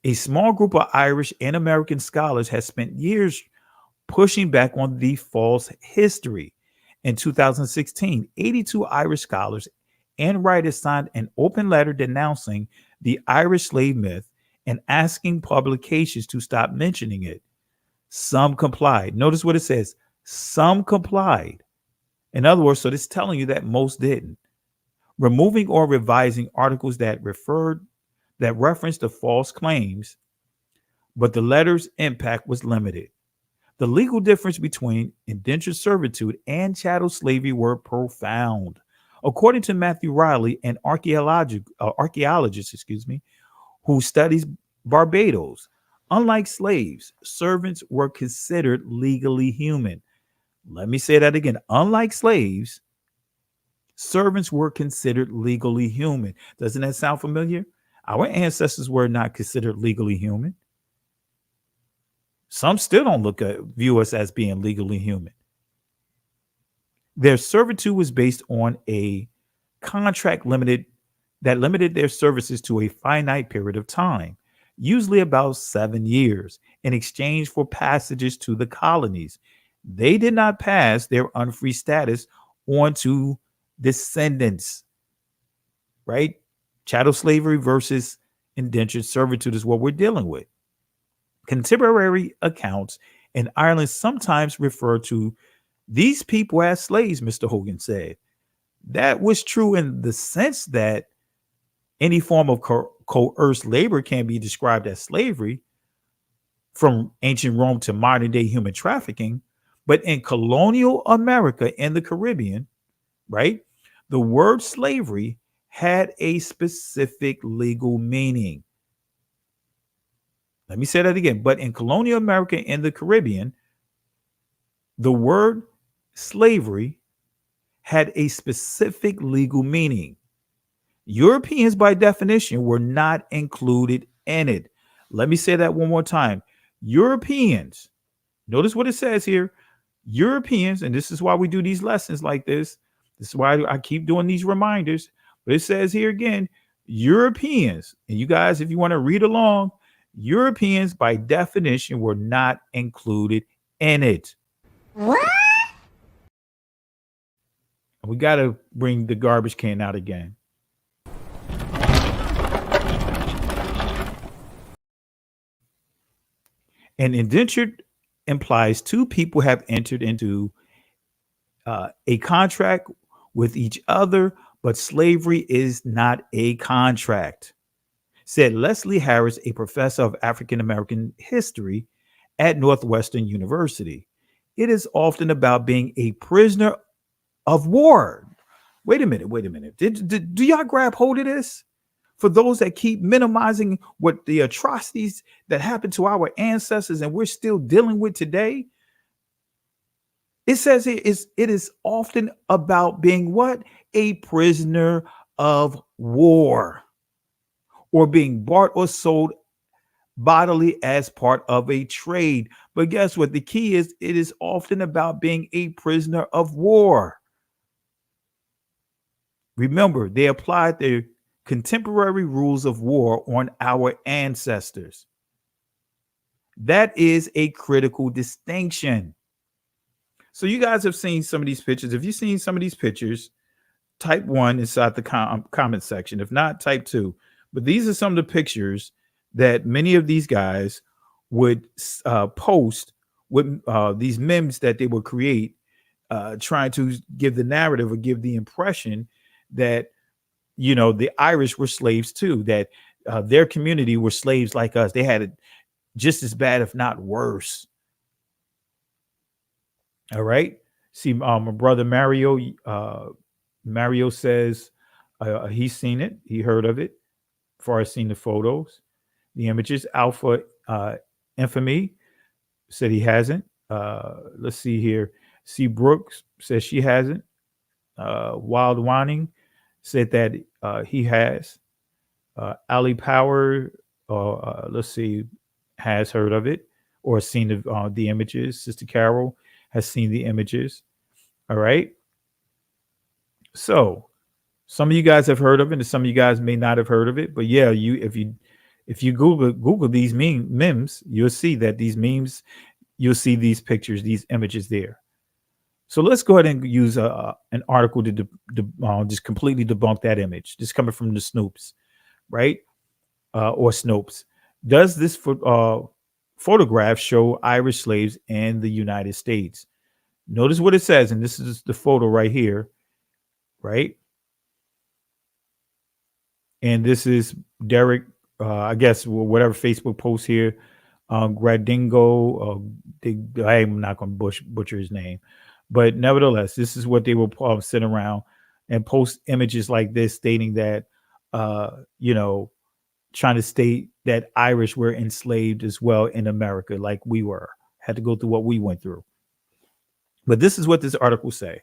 K: A small group of Irish and American scholars has spent years pushing back on the false history. In 2016, 82 Irish scholars and writers signed an open letter denouncing the Irish slave myth and asking publications to stop mentioning it. Some complied. Notice what it says. Some complied. In other words, so it's telling you that most didn't. Removing or revising articles that referenced the false claims, but the letter's impact was limited. The legal difference between indentured servitude and chattel slavery were profound. According to Matthew Riley, an archaeologist, who studies Barbados, unlike slaves, servants were considered legally human. Let me say that again. Unlike slaves, servants were considered legally human. Doesn't that sound familiar? Our ancestors were not considered legally human. Some still don't view us as being legally human. Their servitude was based on a contract that limited their services to a finite period of time, usually about 7 years, in exchange for passages to the colonies. They did not pass their unfree status on to descendants, right? Chattel slavery versus indentured servitude is what we're dealing with. Contemporary accounts in Ireland sometimes refer to these people as slaves, Mr. Hogan said. That was true in the sense that any form of coerced labor can be described as slavery, from ancient Rome to modern day human trafficking. But in colonial America and the Caribbean, right, the word slavery had a specific legal meaning. Let me say that again. But in colonial America and the Caribbean, the word slavery had a specific legal meaning. Europeans, by definition, were not included in it. Let me say that one more time. Europeans, notice what it says here. Europeans, and this is why we do these lessons like this. This is why I keep doing these reminders. But it says here again, Europeans, and you guys, if you want to read along, Europeans, by definition, were not included in it.
B: What?
K: We got to bring the garbage can out again. An indentured implies two people have entered into a contract with each other, but slavery is not a contract, said Leslie Harris, a professor of African American history at Northwestern University. It is often about being a prisoner of war. Wait a minute. Do y'all grab hold of this? For those that keep minimizing what the atrocities that happened to our ancestors and we're still dealing with today, it says it is often about being what? A prisoner of war, or being bought or sold bodily as part of a trade. But guess what? The key is it is often about being a prisoner of war. Remember, they applied their contemporary rules of war on our ancestors. That is a critical distinction. So you guys have seen some of these pictures. If you've seen some of these pictures, type 1 inside the comment section. If not, type 2. But these are some of the pictures that many of these guys would post with these memes that they would create, trying to give the narrative or give the impression that, you know, the Irish were slaves too, that their community were slaves like us. They had it just as bad, if not worse. All right. See, my brother Mario says he's seen it. He heard of it. As far as seen the photos, the images. Alpha Infamy said he hasn't. Let's see here. C. Brooks says she hasn't. Wild Wanning said that he has. Ali Power, let's see, has heard of it or seen the images. Sister Carol has seen the images. All right. So some of you guys have heard of it, and some of you guys may not have heard of it. But yeah, if you Google these memes, you'll see that these memes, you'll see these pictures, these images there. So let's go ahead and use an article to just completely debunk that image. Just coming from the Snopes, right? Or Snopes. Does this photograph show Irish slaves in the United States? Notice what it says, and this is the photo right here, right? And this is Derek, I guess, whatever Facebook post here, Gradingo. I'm not going to butcher his name. But nevertheless, this is what they will sit around. and post images like this stating that, trying to state that Irish were enslaved as well in America, like we were, had to go through what we went through. But this is what this article say,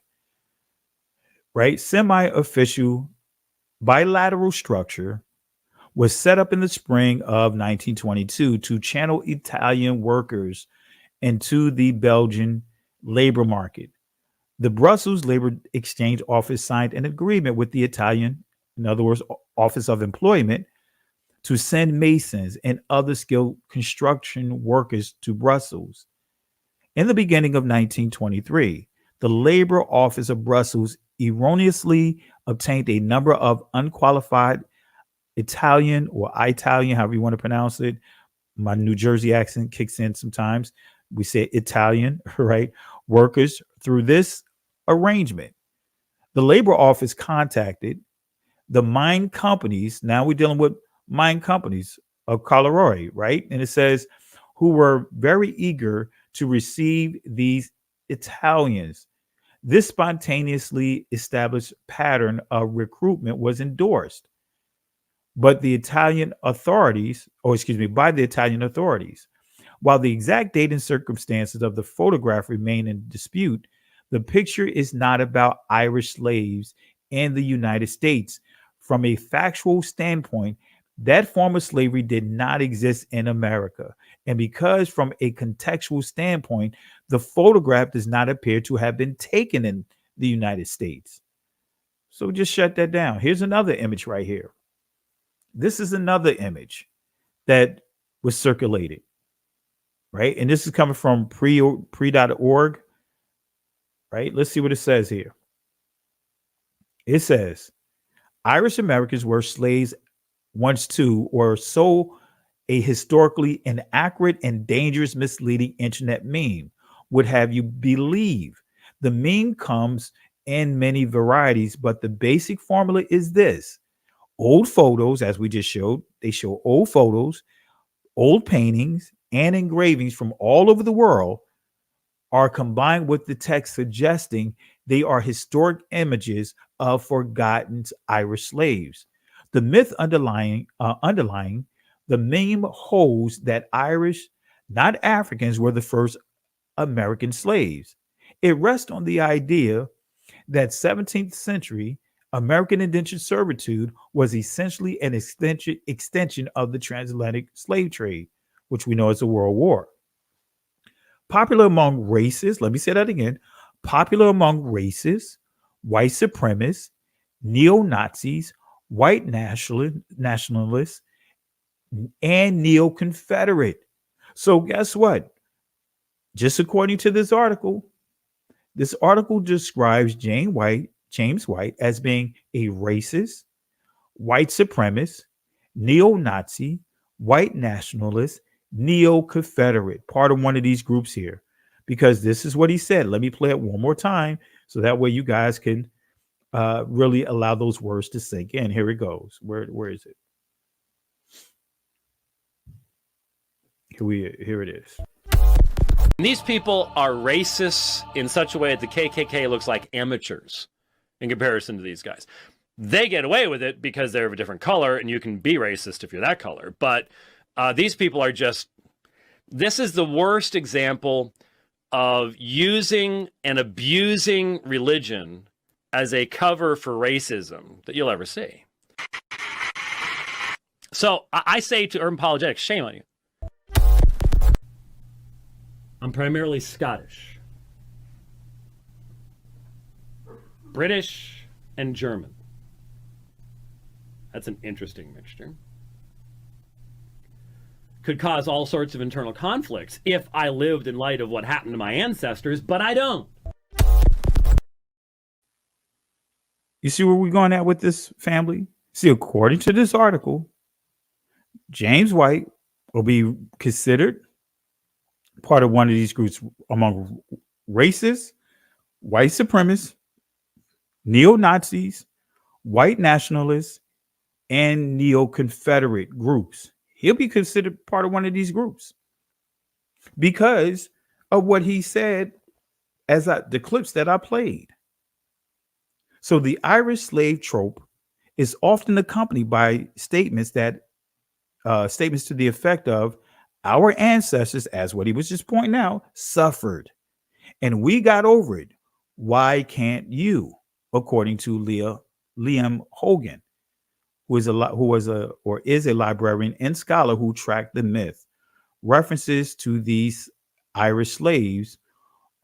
K: right? Semi-official bilateral structure was set up in the spring of 1922 to channel Italian workers into the Belgian labor market. The Brussels Labor Exchange Office signed an agreement with the Italian, in other words, Office of Employment, to send masons and other skilled construction workers to Brussels. In the beginning of 1923, the Labor Office of Brussels erroneously obtained a number of unqualified Italian or Italian, however you want to pronounce it. My New Jersey accent kicks in sometimes. We say Italian, right? Workers through this arrangement. The Labor Office contacted the mine companies. Now we're dealing with mine companies of Colorado, right? And it says, who were very eager to receive these Italians. This spontaneously established pattern of recruitment was endorsed by the Italian authorities. While the exact date and circumstances of the photograph remain in dispute, the picture is not about Irish slaves in the United States. From a factual standpoint, that form of slavery did not exist in America. And because from a contextual standpoint, the photograph does not appear to have been taken in the United States. So just shut that down. Here's another image right here. This is another image that was circulated, right? And this is coming from pre.org, right? Let's see what it says here. It says, Irish Americans were slaves once too, or so a historically inaccurate and dangerous misleading internet meme would have you believe. The meme comes in many varieties, but the basic formula is this. Old photos, as we just showed, they show old photos, old paintings, and engravings from all over the world are combined with the text suggesting they are historic images of forgotten Irish slaves. The myth underlying the meme holds that Irish, not Africans, were the first American slaves. It rests on the idea that 17th century American indentured servitude was essentially an extension of the transatlantic slave trade, which we know as the World War. Popular among racists, let me say that again, popular among racists, white supremacists, neo-Nazis, white nationalists, and neo-Confederate. So guess what? Just according to this article describes James White as being a racist, white supremacist, neo-Nazi, white nationalist, neo-Confederate, part of one of these groups here, because this is what he said. Let me play it one more time so that way you guys can really allow those words to sink in. Here it goes. Where is it? Here it is.
I: These people are racists in such a way that the KKK looks like amateurs in comparison to these guys. They get away with it because they're of a different color, and you can be racist if you're that color. But these people are just, this is the worst example of using and abusing religion as a cover for racism that you'll ever see. So I say to urban apologetics, shame on you. I'm primarily Scottish, British, and German. That's an interesting mixture. Could cause all sorts of internal conflicts if I lived in light of what happened to my ancestors, but I don't.
K: You see where we're going at with this, family? See, according to this article, James White will be considered part of one of these groups among racists, white supremacists, neo-Nazis, white nationalists, and neo-Confederate groups. He'll be considered part of one of these groups because of what he said as the clips that I played. So the Irish slave trope is often accompanied by statements to the effect of our ancestors, as what he was just pointing out, suffered and we got over it. Why can't you? According to Liam Hogan, who is a librarian and scholar who tracked the myth. References to these Irish slaves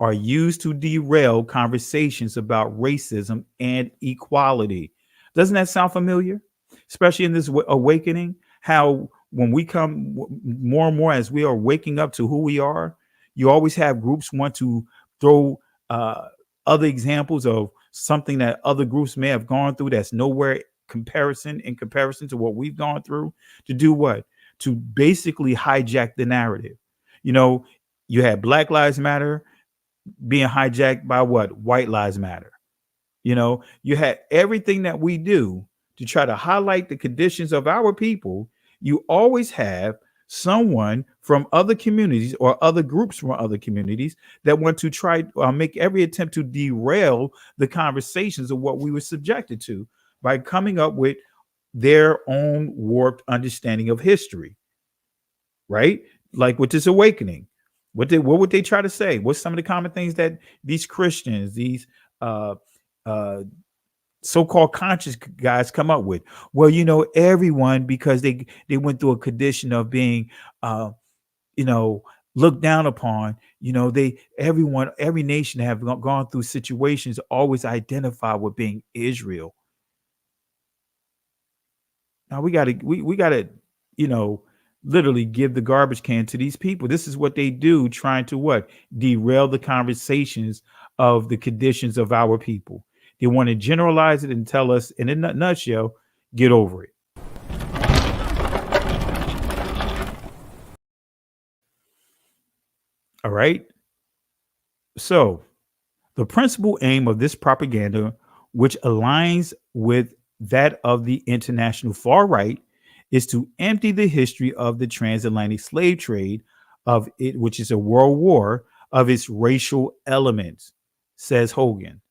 K: are used to derail conversations about racism and equality. Doesn't that sound familiar? Especially in this awakening, how when we come more and more as we are waking up to who we are, you always have groups want to throw other examples of something that other groups may have gone through that's nowhere in comparison to what we've gone through, to do what? To basically hijack the narrative. You know, you had Black Lives Matter being hijacked by what? White Lives Matter. You know, you had everything that we do to try to highlight the conditions of our people. You always have someone from other communities or other groups from other communities that want to try make every attempt to derail the conversations of what we were subjected to by coming up with their own warped understanding of history, right? Like with this awakening, what would they try to say? What's some of the common things that these Christians, these so-called conscious guys come up with? Well, you know, everyone, because they went through a condition of being looked down upon, every nation have gone through situations always identify with being Israel. Now we gotta literally give the garbage can to these people. This is what they do, trying to what? Derail the conversations of the conditions of our people. They want to generalize it and tell us in a nutshell, get over it. All right. So the principal aim of this propaganda, which aligns with that of the international far right, is to empty the history of the transatlantic slave trade of it, which is a world war, of its racial elements, says Hogan.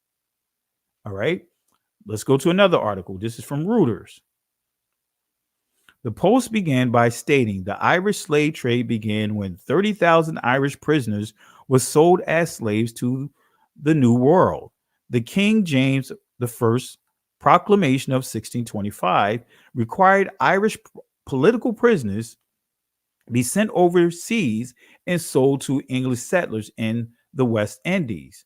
K: All right, let's go to another article. This is from Reuters. The Post began by stating the Irish slave trade began when 30,000 Irish prisoners were sold as slaves to the New World. The King James I Proclamation of 1625 required Irish political prisoners be sent overseas and sold to English settlers in the West Indies.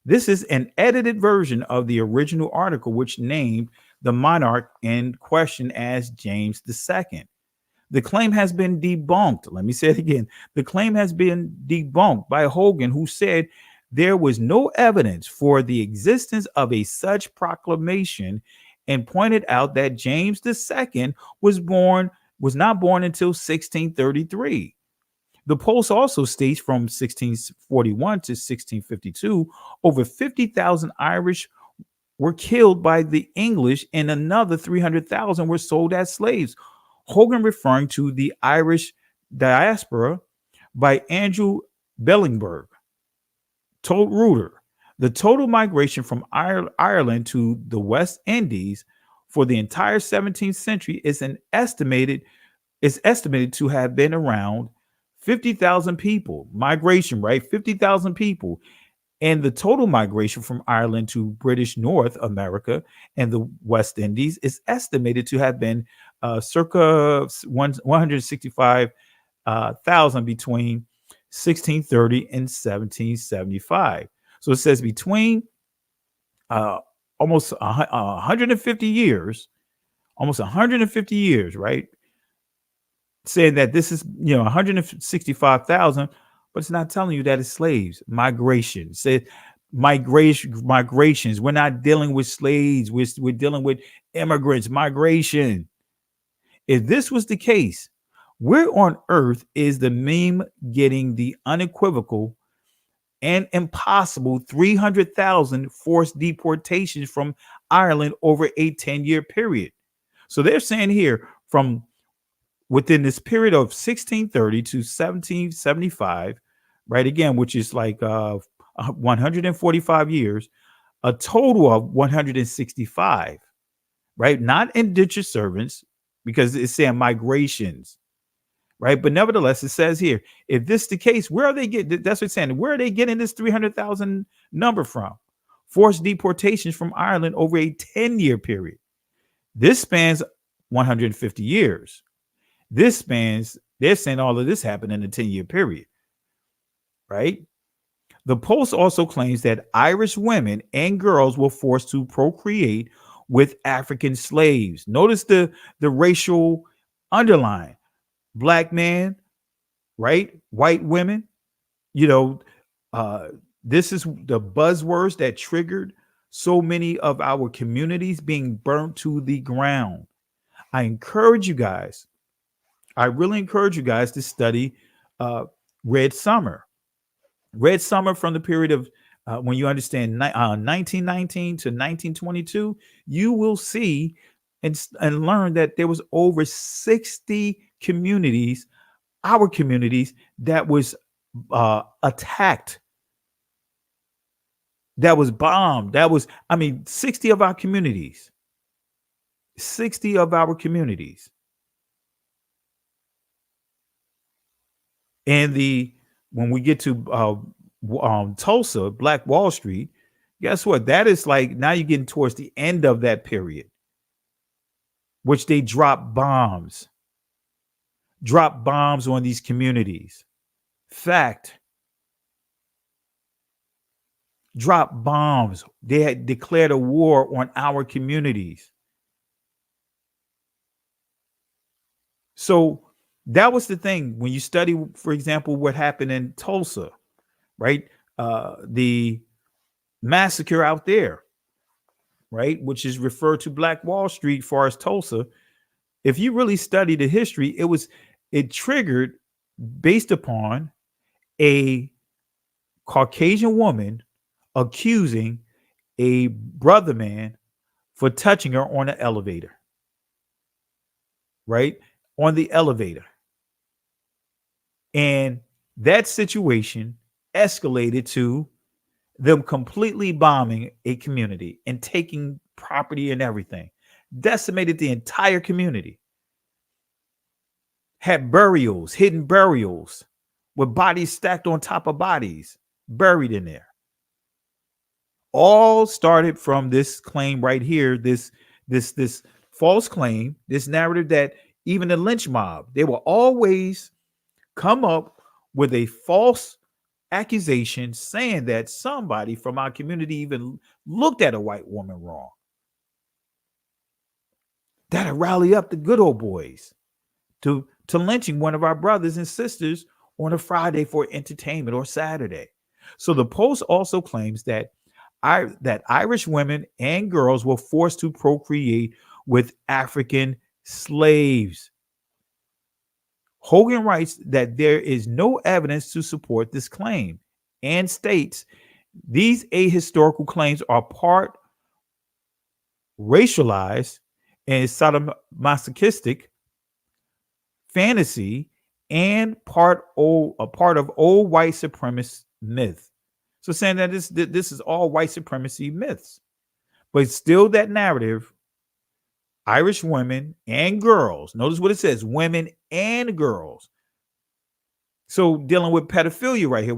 K: This is an edited version of the original article, which named the monarch in question as James II. The claim has been debunked. Let me say it again. The claim has been debunked by Hogan, who said there was no evidence for the existence of a such proclamation and pointed out that James II was not born until 1633. The Post also states from 1641 to 1652, over 50,000 Irish were killed by the English and another 300,000 were sold as slaves. Hogan, referring to the Irish diaspora by Andrew Bellingberg, told Reuters the total migration from Ireland to the West Indies for the entire 17th century is estimated to have been around 50,000 people. Migration, right? 50,000 people. And the total migration from Ireland to British North America and the West Indies is estimated to have been circa 165,000 between 1630 and 1775. So it says between almost 150 years, right? Saying that this is 165,000, but it's not telling you that it's slaves. Migration. Say migrations. We're not dealing with slaves. We're dealing with immigrants. Migration. If this was the case, where on earth is the meme getting the unequivocal and impossible 300,000 forced deportations from Ireland over a 10-year period? So they're saying here, from within this period of 1630 to 1775, right, again, which is like 145 years, a total of 165, right? Not indentured servants, because it's saying migrations, right? But nevertheless, it says here, if this is the case, where are they getting? That's what it's saying. Where are they getting this 300,000 number from? Forced deportations from Ireland over a 10-year period. This spans 150 years. This spans, they're saying all of this happened in a 10-year period, right? The Post also claims that Irish women and girls were forced to procreate with African slaves. Notice the racial underline. Black man, right? White women. This is the buzzwords that triggered so many of our communities being burnt to the ground. I really encourage you guys to study Red Summer. Red Summer from the period of when you understand 1919 to 1922, you will see and learn that there was over 60 communities, our communities, that was attacked, that was bombed, 60 of our communities. 60 of our communities. And when we get to Tulsa, Black Wall Street, guess what? That is like, now you're getting towards the end of that period, which they drop bombs on these communities. Fact. Drop bombs. They had declared a war on our communities. So that was the thing. When you study, for example, what happened in Tulsa, right? The massacre out there, right? Which is referred to Black Wall Street far as Tulsa. If you really study the history, it triggered based upon a Caucasian woman accusing a brother man for touching her on an elevator, right? On the elevator. And that situation escalated to them completely bombing a community and taking property and everything. Decimated the entire community. Had burials, hidden burials, with bodies stacked on top of bodies, buried in there. All started from this claim right here, this false claim, this narrative that even the lynch mob, they will always come up with a false accusation saying that somebody from our community even looked at a white woman wrong. That'll rally up the good old boys to lynching one of our brothers and sisters on a Friday for entertainment or Saturday. So the Post also claims that Irish women and girls were forced to procreate with African slaves. Hogan writes that there is no evidence to support this claim and states these ahistorical claims are part racialized and sadomasochistic fantasy and a part of old white supremacist myth. So saying that this is all white supremacy myths, but still that narrative, Irish women and girls, notice what it says, women and girls. So dealing with pedophilia right here,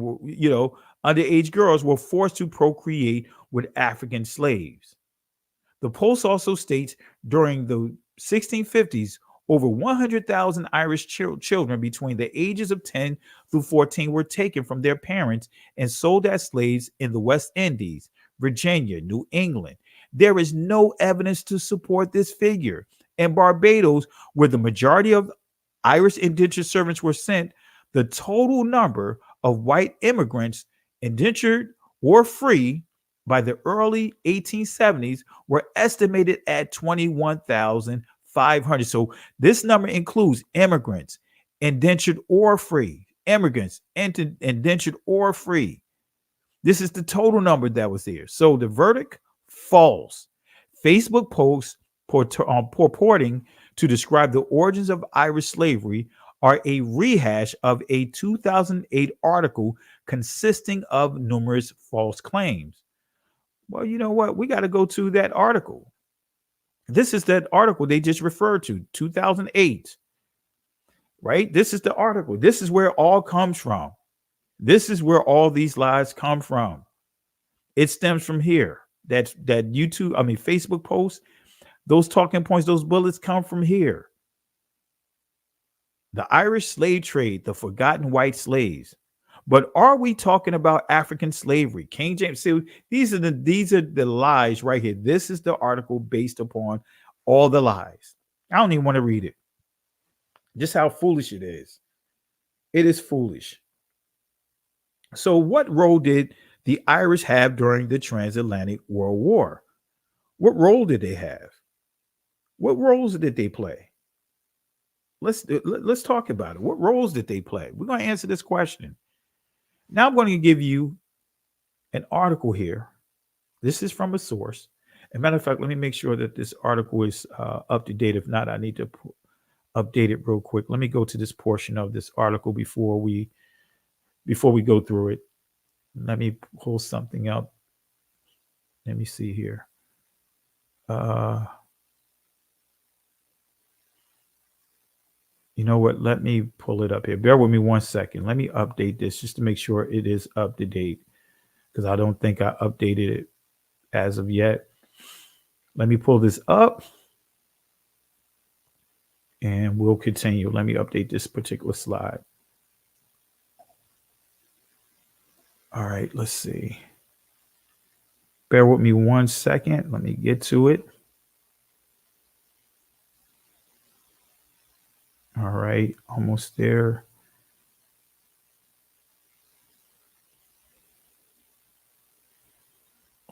K: underage girls were forced to procreate with African slaves. The Post also states during the 1650s, over 100,000 Irish children between the ages of 10 through 14 were taken from their parents and sold as slaves in the West Indies, Virginia, New England. There is no evidence to support this figure. In Barbados, where the majority of Irish indentured servants were sent, the total number of white immigrants, indentured or free, by the early 1870s were estimated at 21,500. So this number includes immigrants, indentured or free, immigrants, indentured or free. This is the total number that was there. So the verdict, false. Facebook posts purporting to describe the origins of Irish slavery are a rehash of a 2008 article consisting of numerous false claims. Well, you know what? We got to go to that article. This is that article they just referred to, 2008. Right? This is the article. This is where it all comes from. This is where all these lies come from. It stems from here. That Facebook post, those talking points, those bullets come from here. The Irish slave trade, the forgotten white slaves. But are we talking about African slavery? King James. See, these are the lies right here. This is the article based upon all the lies. I don't even want to read it. Just how foolish it is. It is foolish. So what role did the Irish have during the Transatlantic World War? What role did they have? What roles did they play? Let's talk about it. What roles did they play? We're going to answer this question. Now I'm going to give you an article here. This is from a source. As a matter of fact, let me make sure that this article is up to date. If not, I need to update it real quick. Let me go to this portion of this article before we go through it. Let me pull something up. Let me see here. You know what? Let me pull it up here. Bear with me 1 second. Let me update this just to make sure it is up to date, because I don't think I updated it as of yet. Let me pull this up and we'll continue. Let me update this particular slide. All right, let's see. Bear with me 1 second. Let me get to it. All right, almost there.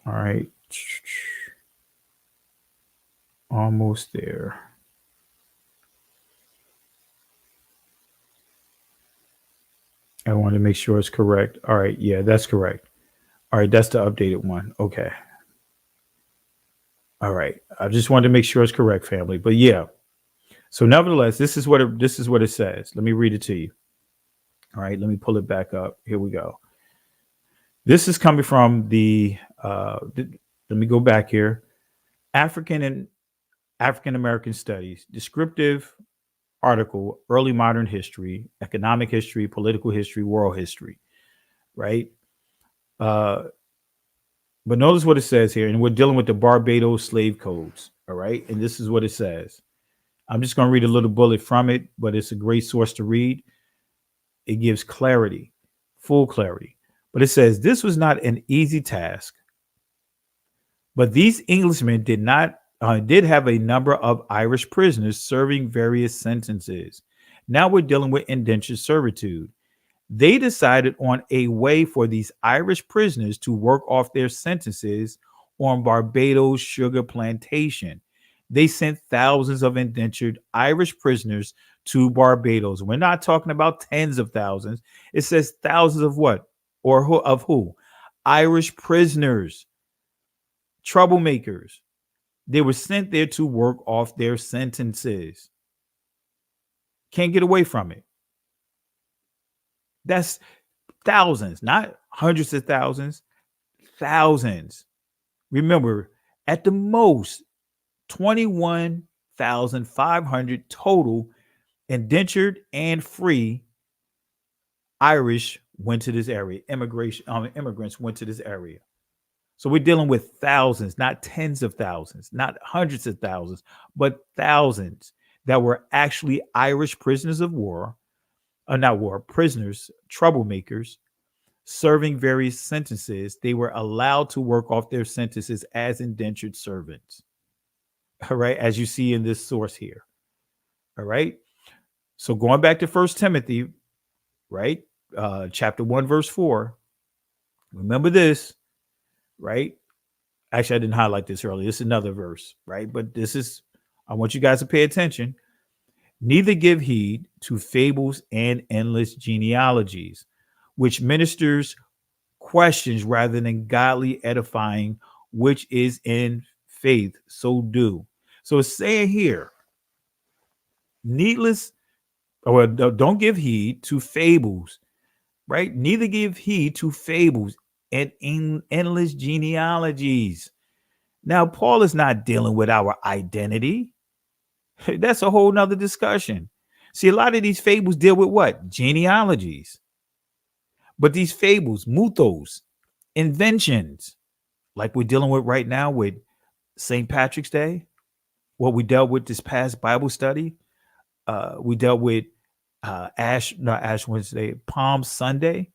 K: All right. Almost there. I want to make sure it's correct. All right, yeah, that's correct. All right, that's the updated one. Okay. All right. I just wanted to make sure it's correct, family. But yeah. So nevertheless, this is what it says. Let me read it to you. All right, let me pull it back up. Here we go. This is coming from let me go back here. African and African American Studies, descriptive article, early modern history, economic history, political history, world history, right? But notice what it says here, and we're dealing with the Barbados slave codes, all right? And this is what it says. I'm just going to read a little bullet from it, but it's a great source to read. It gives clarity, full clarity. But it says, this was not an easy task, but these Englishmen did have a number of Irish prisoners serving various sentences. Now we're dealing with indentured servitude. They decided on a way for these Irish prisoners to work off their sentences on Barbados sugar plantation. They sent thousands of indentured Irish prisoners to Barbados. We're not talking about tens of thousands. It says thousands of what? Or of who? Irish prisoners, troublemakers. They were sent there to work off their sentences. Can't get away from it. That's thousands, not hundreds of thousands, thousands. Remember, at the most, 21,500 total indentured and free Irish went to this area. Immigrants went to this area. So we're dealing with thousands, not tens of thousands, not hundreds of thousands, but thousands that were actually Irish prisoners of war, prisoners, troublemakers, serving various sentences. They were allowed to work off their sentences as indentured servants. All right, as you see in this source here. All right. So going back to 1 Timothy, right? Chapter 1, verse 4. Remember this, right? Actually, I didn't highlight this earlier. This is another verse, right? But I want you guys to pay attention. Neither give heed to fables and endless genealogies, which ministers questions rather than godly edifying, which is in faith. So do. So it's saying here, don't give heed to fables, right? Neither give heed to fables, and endless genealogies. Now, Paul is not dealing with our identity. That's a whole nother discussion. See, a lot of these fables deal with what? Genealogies. But these fables, mythos, inventions, like we're dealing with right now with St. Patrick's Day, what we dealt with this past Bible study, we dealt with Ash Wednesday, Palm Sunday.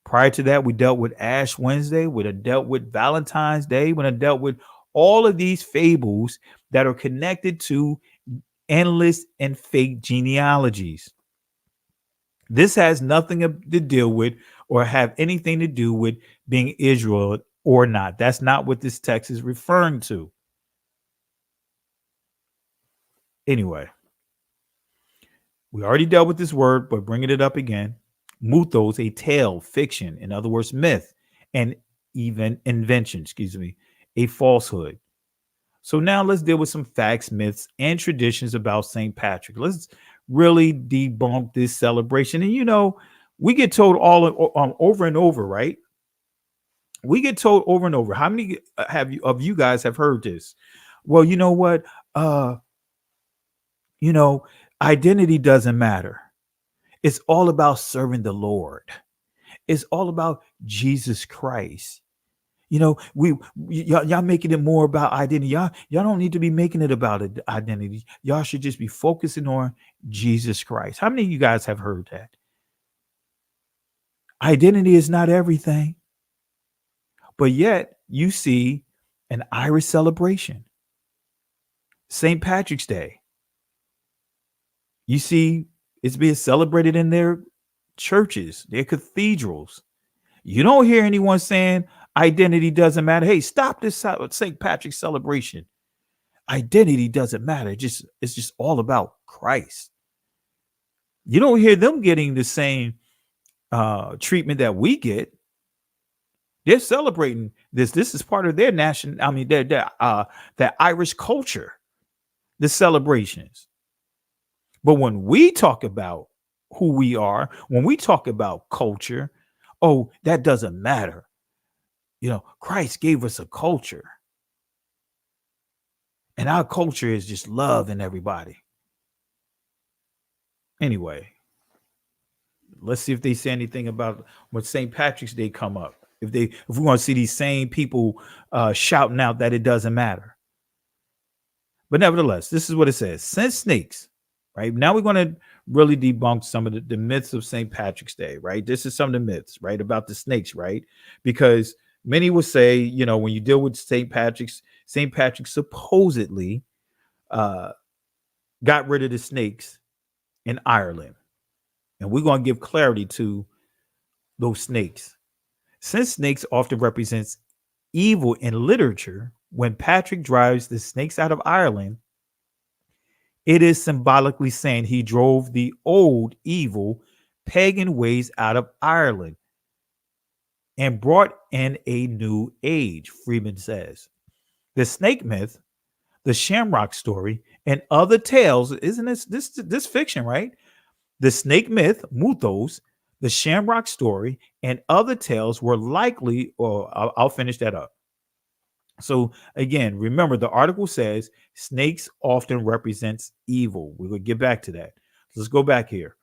K: Prior to that, we dealt with Ash Wednesday. We have dealt with Valentine's Day. We have dealt with all of these fables that are connected to endless and fake genealogies. This has nothing to deal with or have anything to do with being Israel or not. That's not what this text is referring to. Anyway, we already dealt with this word, but bringing it up again. Mythos, a tale, fiction, in other words, myth, and even invention, a falsehood. So now let's deal with some facts, myths, and traditions about St. Patrick. Let's really debunk this celebration. And we get told over and over, right? We get told over and over. How many of you guys have heard this? Well, you know what? Identity doesn't matter. It's all about serving the Lord. It's all about Jesus Christ. Y'all making it more about identity. Y'all don't need to be making it about identity. Y'all should just be focusing on Jesus Christ. How many of you guys have heard that? Identity is not everything. But yet you see an Irish celebration, St. Patrick's Day. You see it's being celebrated in their churches, their cathedrals. You don't hear anyone saying identity doesn't matter. Hey, stop this St. Patrick's celebration. Identity doesn't matter. It's just all about Christ. You don't hear them getting the same treatment that we get. They're celebrating this. This is part of their their Irish culture, the celebrations. But when we talk about who we are, when we talk about culture, that doesn't matter. Christ gave us a culture. And our culture is just love in everybody. Anyway, let's see if they say anything about when St. Patrick's Day come up. If we want to see these same people shouting out that it doesn't matter. But nevertheless, this is what it says. Since snakes, right? Now we're going to really debunk some of the myths of St. Patrick's Day, right? This is some of the myths, right? About the snakes, right? Because many will say, when you deal with St. Patrick supposedly got rid of the snakes in Ireland. And we're going to give clarity to those snakes. Since snakes often represents evil in literature, when Patrick drives the snakes out of Ireland, it is symbolically saying he drove the old, evil, pagan ways out of Ireland and brought in a new age, Freeman says. The snake myth, the shamrock story, and other tales, isn't this fiction, right? The snake myth, mythos, the shamrock story, and other tales were likely, or I'll finish that up. So again, remember the article says snakes often represents evil. We will get back to that. Let's go back here.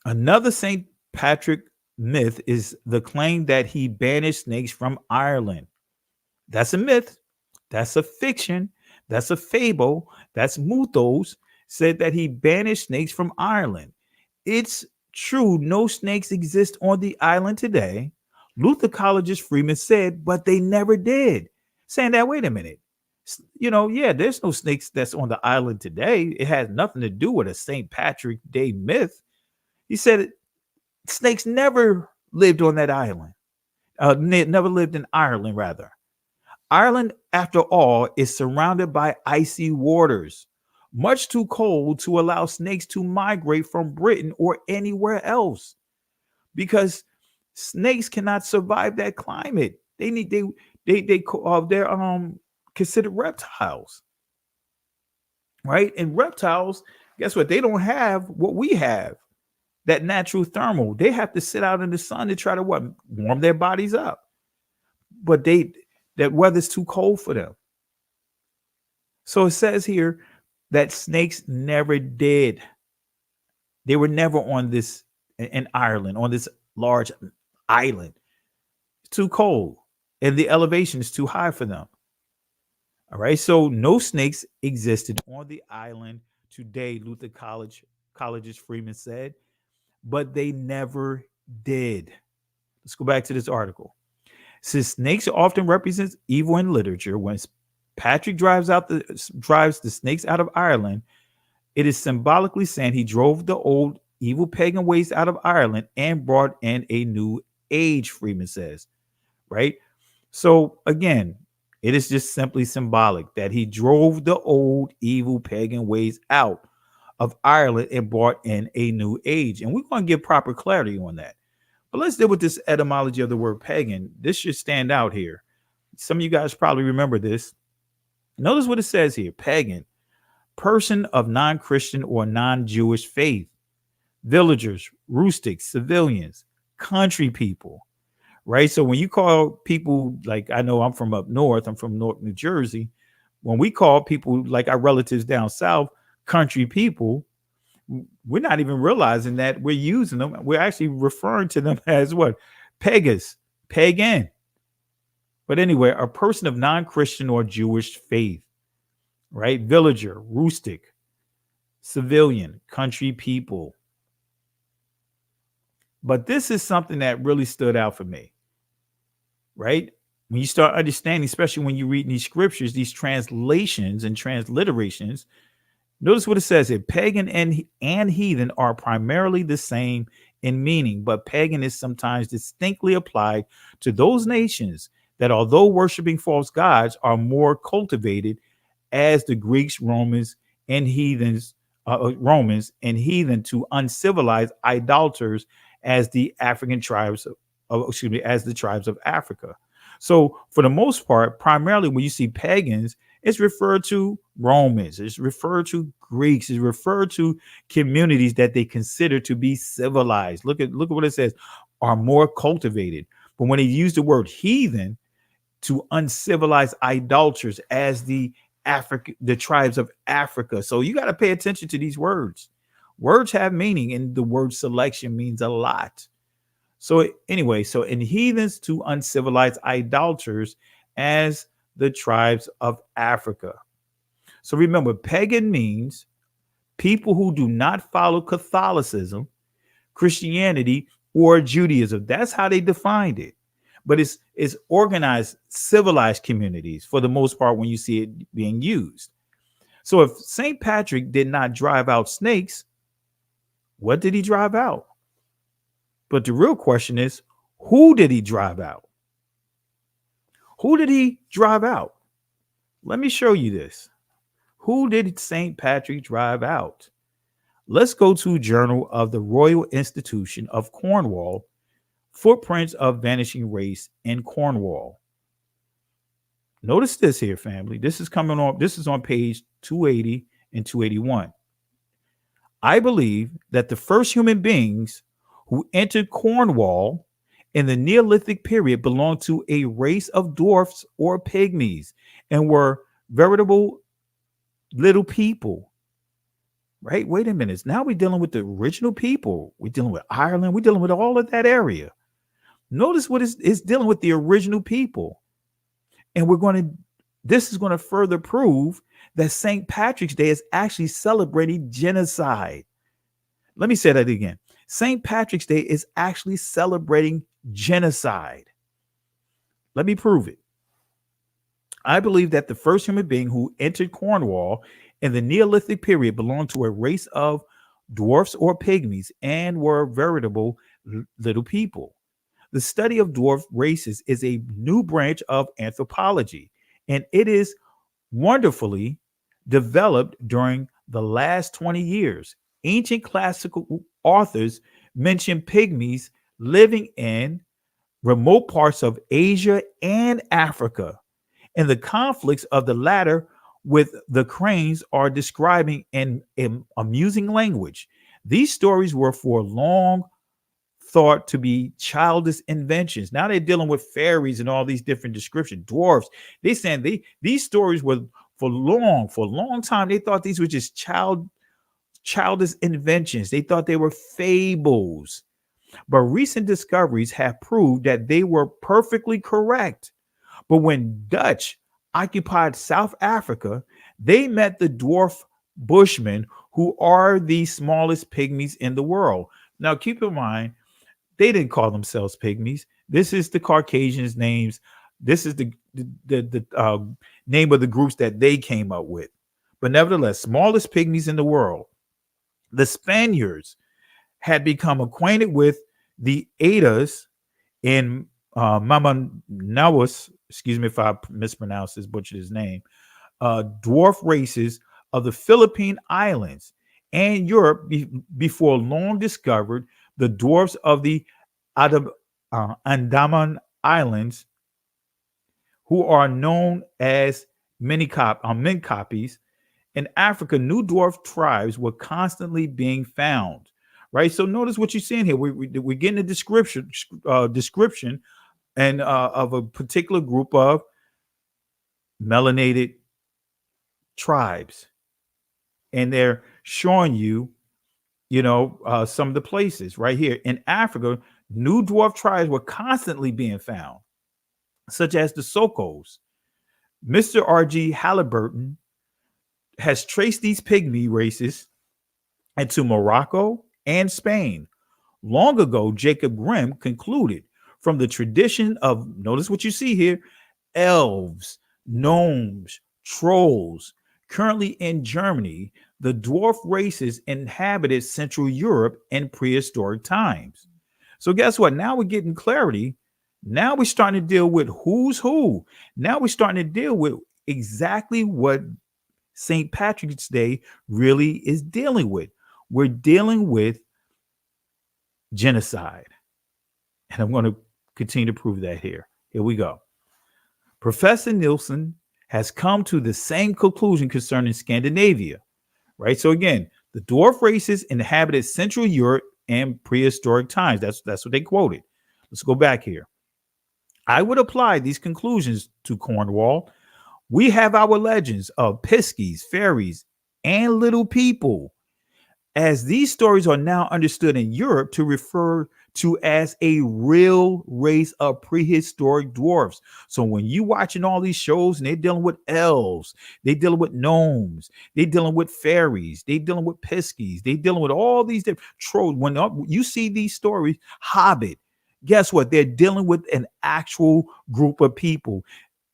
K: Another St. Patrick myth is the claim that he banished snakes from Ireland. That's a myth. That's a fiction. That's a fable. That's mythos. Said that he banished snakes from Ireland. It's true. No snakes exist on the island today. Lutherologist Freeman said, but they never did. Saying that, wait a minute. There's no snakes that's on the island today. It has nothing to do with a St. Patrick Day myth. He said snakes never lived on that island. Never lived in Ireland, rather. Ireland, after all, is surrounded by icy waters, much too cold to allow snakes to migrate from Britain or anywhere else, because snakes cannot survive that climate. They're considered reptiles, right? And reptiles, guess what? They don't have what we have. that natural thermal. They have to sit out in the sun to try to what? Warm their bodies up. But that weather's too cold for them. So it says here that snakes never did. They were never on this in Ireland, on this large island. It's too cold, and the elevation is too high for them. All right, so no snakes existed on the island today, Luther College's Freeman said, but they never did. Let's go back to this article. Since snakes often represent evil in literature, when Patrick drives the snakes out of Ireland, it is symbolically saying he drove the old evil pagan ways out of Ireland and brought in a new age, Freeman says, right? So again, it is just simply symbolic that he drove the old evil pagan ways out of Ireland and brought in a new age. And we're going to give proper clarity on that. But let's deal with this etymology of the word pagan. This should stand out here. Some of you guys probably remember this. Notice what it says here. Pagan, person of non-Christian or non-Jewish faith. Villagers, rustics, civilians, country people. Right? So when you call people, like I know I'm from up north, I'm from North New Jersey. When we call people like our relatives down south, country people, we're not even realizing that we're using them. We're actually referring to them as what? Pagas, pagan. But anyway, a person of non-Christian or Jewish faith, right? Villager, rustic, civilian, country people. But this is something that really stood out for me, right? When you start understanding, especially when you read these scriptures, these translations and transliterations, notice what it says here. Pagan and heathen are primarily the same in meaning, but pagan is sometimes distinctly applied to those nations that, although worshiping false gods, are more cultivated, as the Greeks, Romans, and heathen to uncivilized idolaters as the African tribes as the tribes of Africa. So for the most part, primarily when you see pagans, it's referred to Romans, it's referred to Greeks, it's referred to communities that they consider to be civilized. Look at what it says, are more cultivated. But when they use the word heathen to uncivilized idolaters as the tribes of Africa. So you got to pay attention to these words. Words have meaning, and the word selection means a lot. So anyway, so in heathens to uncivilized idolaters as the tribes of Africa. So remember, pagan means people who do not follow Catholicism, Christianity, or Judaism. That's how they defined it. But it's organized, civilized communities for the most part when you see it being used. So if St. Patrick did not drive out snakes, what did he drive out? But the real question is, who did he drive out? Who did he drive out? Let me show you this. Who did St. Patrick drive out? Let's go to Journal of the Royal Institution of Cornwall, Footprints of Vanishing Race in Cornwall. Notice this here, family. This is coming on. This is on page 280 and 281. I believe that the first human beings who entered Cornwall in the Neolithic period belonged to a race of dwarfs or pygmies and were veritable little people. Right? Wait a minute. Now we're dealing with the original people. We're dealing with Ireland. We're dealing with all of that area. Notice what it's dealing with the original people. And this is going to further prove that St. Patrick's Day is actually celebrating genocide. Let me say that again. St. Patrick's Day is actually celebrating genocide. Let me prove it. I believe that the first human being who entered Cornwall in the Neolithic period belonged to a race of dwarfs or pygmies and were veritable little people. The study of dwarf races is a new branch of anthropology, and it is wonderfully developed during the last 20 years. Ancient classical authors mention pygmies living in remote parts of Asia and Africa, and the conflicts of the latter with the cranes are describing in amusing language. These stories were for long thought to be childish inventions. Now they're dealing with fairies and all these different descriptions, dwarfs. They saying these stories were for a long time. They thought these were just childish inventions. They thought they were fables. But recent discoveries have proved that they were perfectly correct. But when Dutch occupied South Africa, they met the dwarf Bushmen, who are the smallest pygmies in the world. Now, keep in mind, they didn't call themselves pygmies. This is the Caucasians' names. This is the name of the groups that they came up with. But nevertheless, smallest pygmies in the world. The Spaniards had become acquainted with the Adas in Mamanawas, excuse me if I mispronounce this, butchered his name, dwarf races of the Philippine Islands and Europe before long discovered the dwarfs of the Andaman Islands, who are known as Mincopies. In Africa, new dwarf tribes were constantly being found. Right, so notice what you're seeing here. We're getting a description and of a particular group of melanated tribes, and they're showing you, some of the places right here in Africa. New dwarf tribes were constantly being found, such as the Sokos. Mr. R.G. Halliburton has traced these pygmy races into Morocco and Spain. Long ago, Jacob Grimm concluded from the tradition of, notice what you see here, elves, gnomes, trolls. Currently in Germany, the dwarf races inhabited Central Europe in prehistoric times. So guess what? Now we're getting clarity. Now we're starting to deal with who's who. Now we're starting to deal with exactly what St. Patrick's Day really is dealing with. We're dealing with genocide. And I'm going to continue to prove that here. Here we go. Professor Nielsen has come to the same conclusion concerning Scandinavia, right? So again, the dwarf races inhabited Central Europe in prehistoric times. That's what they quoted. Let's go back here. I would apply these conclusions to Cornwall. We have our legends of piskies, fairies, and little people, as these stories are now understood in Europe to refer to as a real race of prehistoric dwarfs. So when you watching all these shows and they're dealing with elves, they're dealing with gnomes, they're dealing with fairies, they're dealing with piskies, they're dealing with all these different trolls. When you see these stories, Hobbit, guess what? They're dealing with an actual group of people,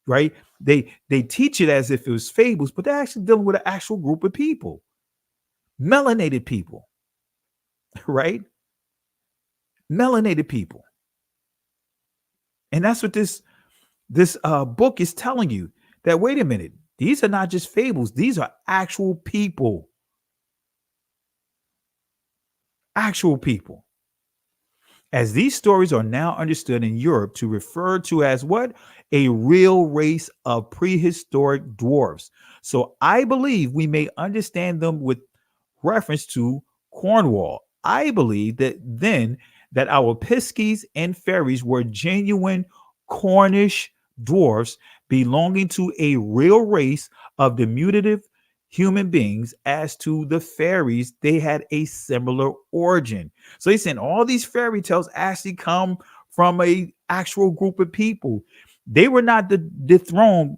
K: right? They teach it as if it was fables, but they're actually dealing with an actual group of people. Melanated people, right? Melanated people. And that's what this book is telling you, that wait a minute, these are not just fables, these are actual people. Actual people. As these stories are now understood in Europe to refer to as what? A real race of prehistoric dwarfs. So I believe we may understand them with reference to Cornwall. I believe that our piskies and fairies were genuine Cornish dwarfs belonging to a real race of diminutive human beings. As to the fairies, they had a similar origin. So he's saying all these fairy tales actually come from a actual group of people. They were not the dethroned.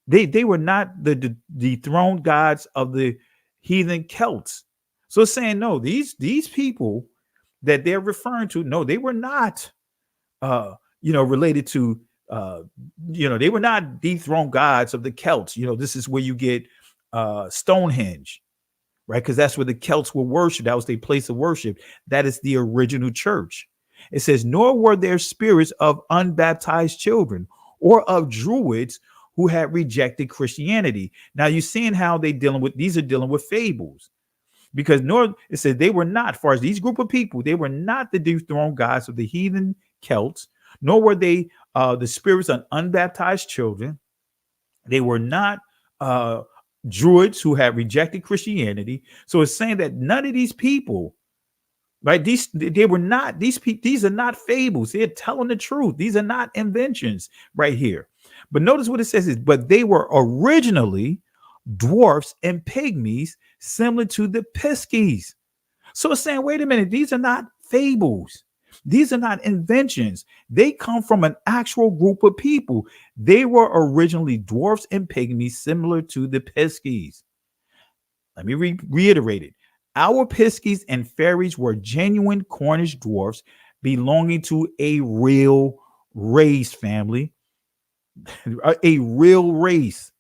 K: They were not the dethroned gods of the heathen Celts. So it's saying no, these people that they're referring to, no, they were not related to they were not dethroned gods of the Celts. This is where you get Stonehenge, right? Because that's where the Celts were worshipped. That was their place of worship. That is the original church. It says, nor were there spirits of unbaptized children or of druids who had rejected Christianity. Now you're seeing how these are dealing with fables, because it says they were not, as far as these group of people, they were not the dethroned gods of the heathen Celts, nor were they the spirits of unbaptized children. They were not Druids who had rejected Christianity. So it's saying that none of these people, right? These are not fables. They're telling the truth. These are not inventions right here. But notice what it says is, but they were originally dwarfs and pygmies, similar to the Piskies. So it's saying, wait a minute, these are not fables. These are not inventions. They come from an actual group of people. They were originally dwarfs and pygmies, similar to the Piskies. Let me reiterate it. Our Piskies and fairies were genuine Cornish dwarfs belonging to a real race, family. A real race.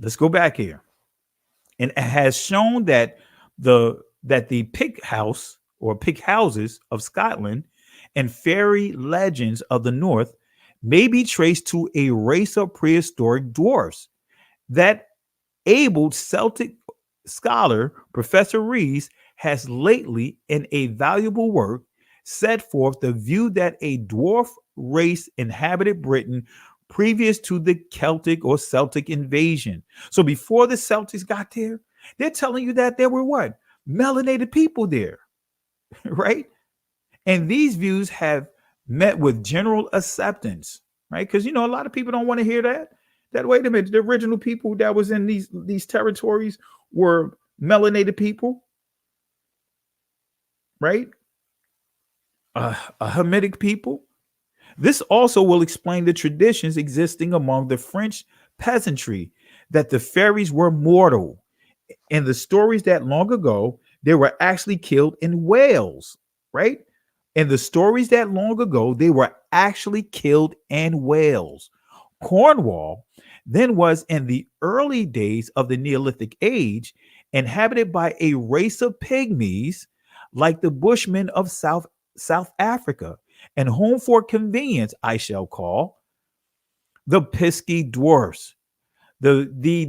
K: Let's go back here. And it has shown that the pig house or pig houses of Scotland and fairy legends of the North may be traced to a race of prehistoric dwarfs. That able Celtic scholar, Professor Rees, has lately, in a valuable work, set forth the view that a dwarf race inhabited Britain previous to the Celtic or Celtic invasion. So before the Celtics got there, they're telling you that there were what? Melanated people there, right? And these views have met with general acceptance, right? Because, a lot of people don't want to hear that. That, wait a minute, the original people that was in these territories were melanated people, right? A Hamitic people. This also will explain the traditions existing among the French peasantry that the fairies were mortal. In the stories that long ago, they were actually killed in Wales, right? In the stories that long ago, they were actually killed in Wales. Cornwall then was, in the early days of the Neolithic Age, inhabited by a race of pygmies like the Bushmen of South Africa, and whom for convenience I shall call the Pisky dwarfs. The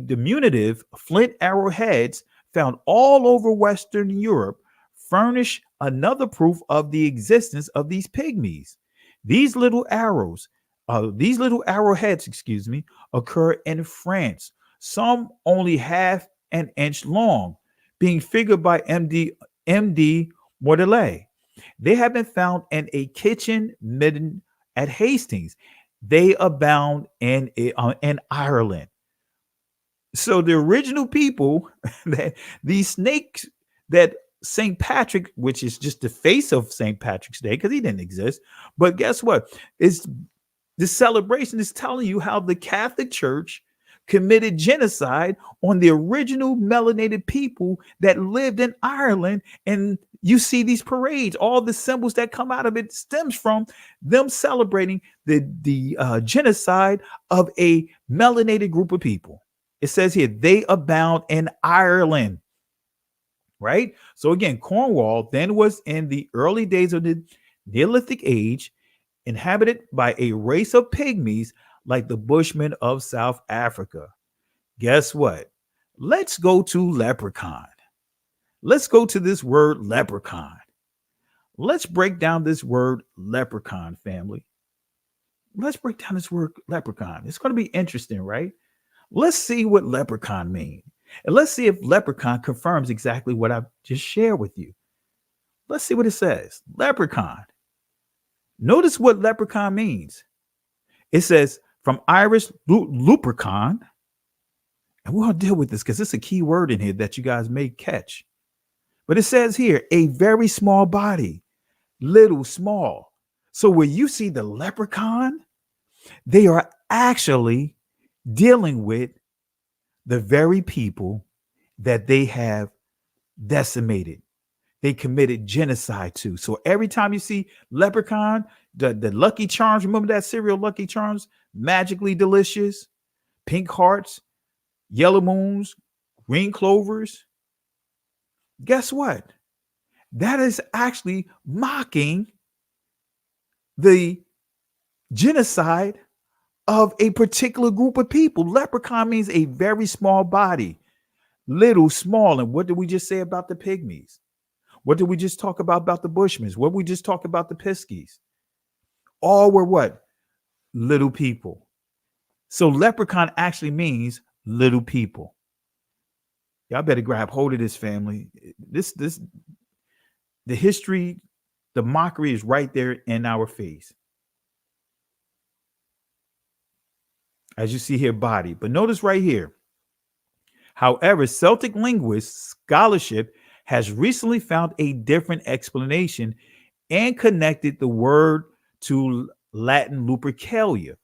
K: diminutive flint arrowheads found all over Western Europe furnish another proof of the existence of these pygmies. These little arrows, arrowheads, occur in France, some only half an inch long, being figured by MD Mordellet. They have been found in a kitchen midden at Hastings. They abound in Ireland. So the original people, that these snakes that St. Patrick, which is just the face of St. Patrick's Day, because he didn't exist. But guess what? It's the celebration is telling you how the Catholic Church committed genocide on the original melanated people that lived in Ireland. And you see these parades, all the symbols that come out of it stems from them celebrating the genocide of a melanated group of people. It says here, they abound in Ireland, right? So again, Cornwall then was, in the early days of the Neolithic Age, inhabited by a race of pygmies like the Bushmen of South Africa. Guess what? Let's go to leprechaun. Let's go to this word leprechaun. Let's break down this word leprechaun, family. Let's break down this word leprechaun. It's going to be interesting, right? Let's see what leprechaun means. And let's see if leprechaun confirms exactly what I've just shared with you. Let's see what it says. Leprechaun. Notice what leprechaun means. It says from Irish Lupericalia, and we're going to deal with this because it's a key word in here that you guys may catch. But it says here, a very small body, little, small. So where you see the leprechaun, they are actually dealing with the very people that they have decimated. They committed genocide to. So every time you see leprechaun, the Lucky Charms, remember that cereal Lucky Charms? Magically delicious, pink hearts, yellow moons, green clovers. Guess what? That is actually mocking the genocide of a particular group of people. Leprechaun means a very small body, little, small. And what did we just say about the pygmies? What did we just talk about the Bushmen? What did we just talk about the Piskies? All were what? Little people. So leprechaun actually means little people. Y'all better grab hold of this, family. The history, the mockery is right there in our face. As you see here, body. But notice right here. However, Celtic linguist scholarship has recently found a different explanation and connected the word to Latin Lupercalia.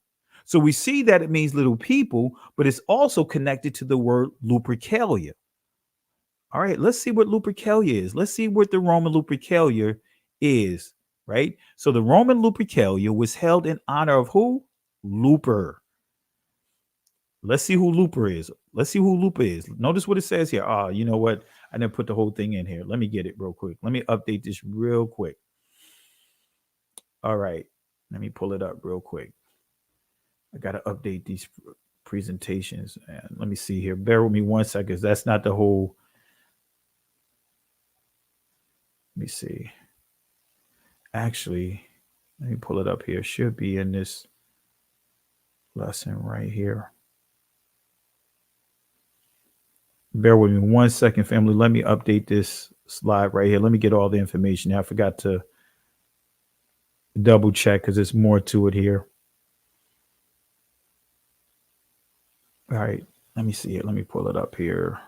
K: So we see that it means little people, but it's also connected to the word Lupericalia. All right, let's see what Lupericalia is. Let's see what the Roman Lupericalia is, right? So the Roman Lupericalia was held in honor of who? Luper. Let's see who Luper is. Let's see who Luper is. Notice what it says here. Oh, you know what? I didn't put the whole thing in here. Let me get it real quick. Let me update this real quick. All right. Let me pull it up real quick. I got to update these presentations. And let me see here. Bear with me 1 second. That's not the whole. Let me see. Actually, let me pull it up here. Should be in this lesson right here. Bear with me 1 second, family. Let me update this slide right here. Let me get all the information. I forgot to double check because there's more to it here. All right, let me see it. Let me pull it up here.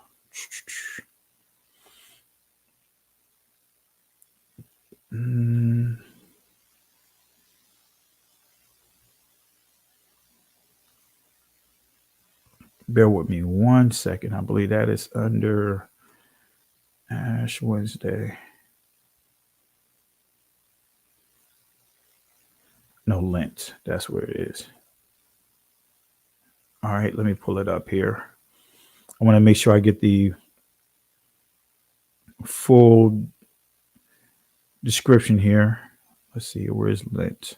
K: Bear with me 1 second. I believe that is under Ash Wednesday. No, Lent. That's where it is. All right, let me pull it up here. I want to make sure I get the full description here. Let's see, where is Lent?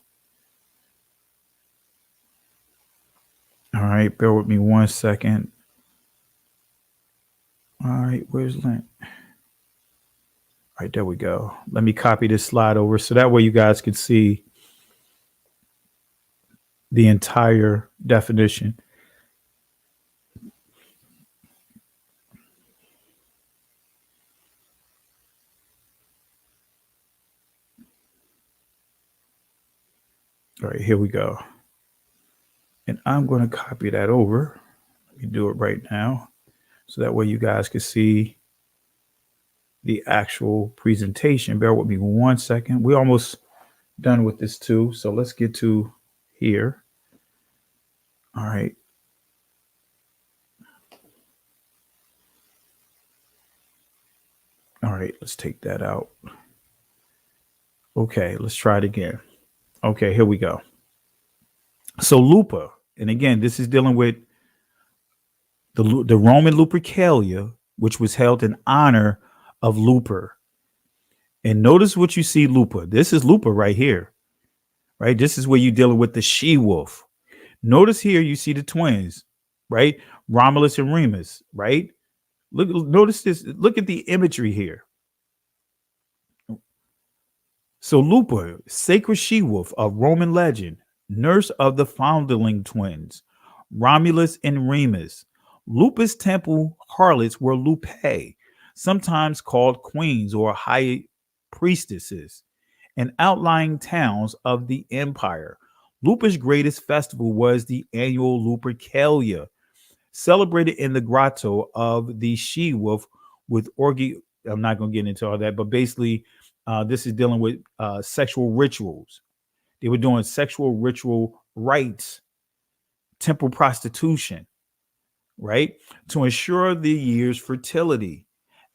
K: All right, bear with me 1 second. All right, where's Lent? All right, there we go. Let me copy this slide over so that way you guys can see the entire definition. All right, here we go. And I'm going to copy that over. Let me do it right now. So that way you guys can see the actual presentation. Bear with me 1 second. We're almost done with this too. So let's get to here. All right. All right, let's take that out. Okay, let's try it again. Okay, here we go. So Lupa, and again, this is dealing with the Roman Lupercalia, which was held in honor of Luper. And notice what you see, Lupa. This is Lupa right here, right? This is where you're dealing with the she-wolf. Notice here you see the twins, right? Romulus and Remus, right? Notice this. Look at the imagery here. So Lupa, sacred she-wolf of Roman legend, nurse of the foundling twins, Romulus and Remus. Lupa's temple harlots were Lupae, sometimes called queens or high priestesses, and outlying towns of the empire. Lupa's greatest festival was the annual Lupericalia, celebrated in the grotto of the she-wolf with orgy. I'm not going to get into all that, but basically this is dealing with sexual rituals. They were doing sexual ritual rites, temple prostitution, right? To ensure the year's fertility.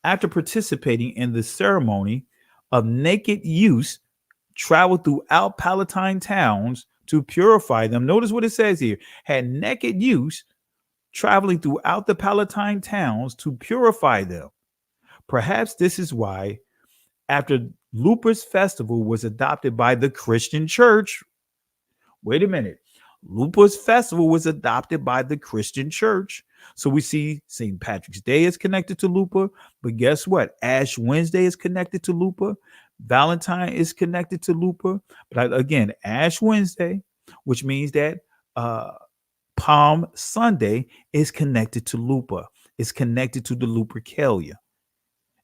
K: After participating in the ceremony of naked use, traveled throughout Palatine towns to purify them. Notice what it says here. Had naked use, traveling throughout the Palatine towns to purify them. Perhaps this is why, after Luper's festival was adopted by the Christian church. Wait a minute. Luper's festival was adopted by the Christian church. So we see St. Patrick's Day is connected to Luper. But guess what? Ash Wednesday is connected to Luper. Valentine is connected to Luper. But again, Ash Wednesday, which means that Palm Sunday is connected to Lupa. It's connected to the Lupericalia.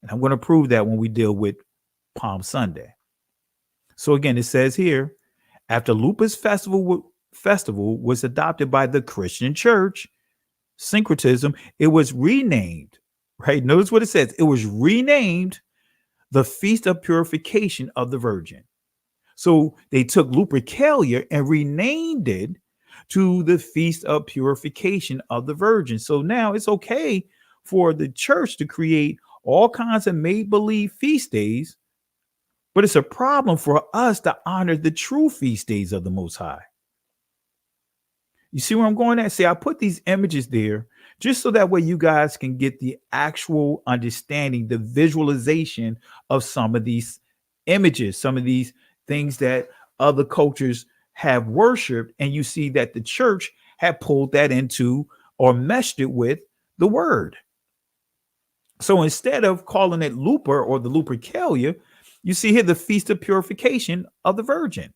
K: And I'm going to prove that when we deal with Palm Sunday. So again, it says here, after Lupa's festival was adopted by the Christian church, syncretism, it was renamed, right? Notice what it says. It was renamed the Feast of Purification of the Virgin. So they took Lupericalia and renamed it to the Feast of Purification of the Virgin. So now it's okay for the church to create all kinds of make-believe feast days, but it's a problem for us to honor the true feast days of the Most High. You see where I'm going at? See, I put these images there just so that way you guys can get the actual understanding, the visualization of some of these images, some of these things that other cultures have worshiped, and you see that the church had pulled that into or meshed it with the word. So instead of calling it Luper or the Lupericalia, you see here the Feast of Purification of the Virgin.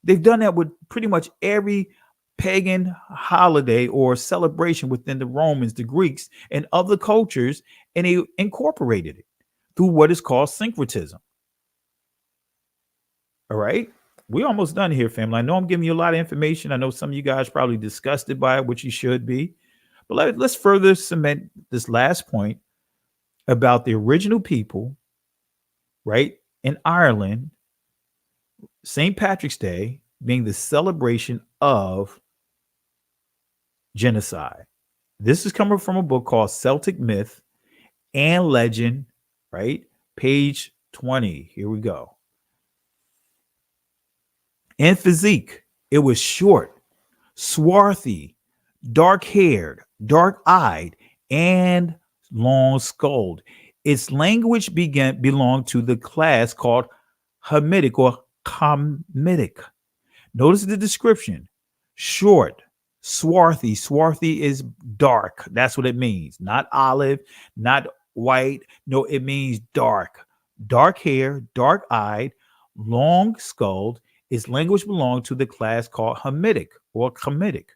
K: They've done that with pretty much every pagan holiday or celebration within the Romans, the Greeks, and other cultures, and they incorporated it through what is called syncretism. All right. We're almost done here, family. I know I'm giving you a lot of information. I know some of you guys probably disgusted by it, which you should be. But let's further cement this last point about the original people, right, in Ireland, St. Patrick's Day being the celebration of genocide. This is coming from a book called Celtic Myth and Legend, right? Page 20. Here we go. In physique, it was short, swarthy, dark-haired, dark-eyed, and long-skulled. Its language belonged to the class called Hamitic or Comitic. Notice the description. Short, swarthy. Swarthy is dark. That's what it means. Not olive, not white. No, it means dark. Dark hair, dark-eyed, long-skulled. Its language belonged to the class called Hamitic or Comitic.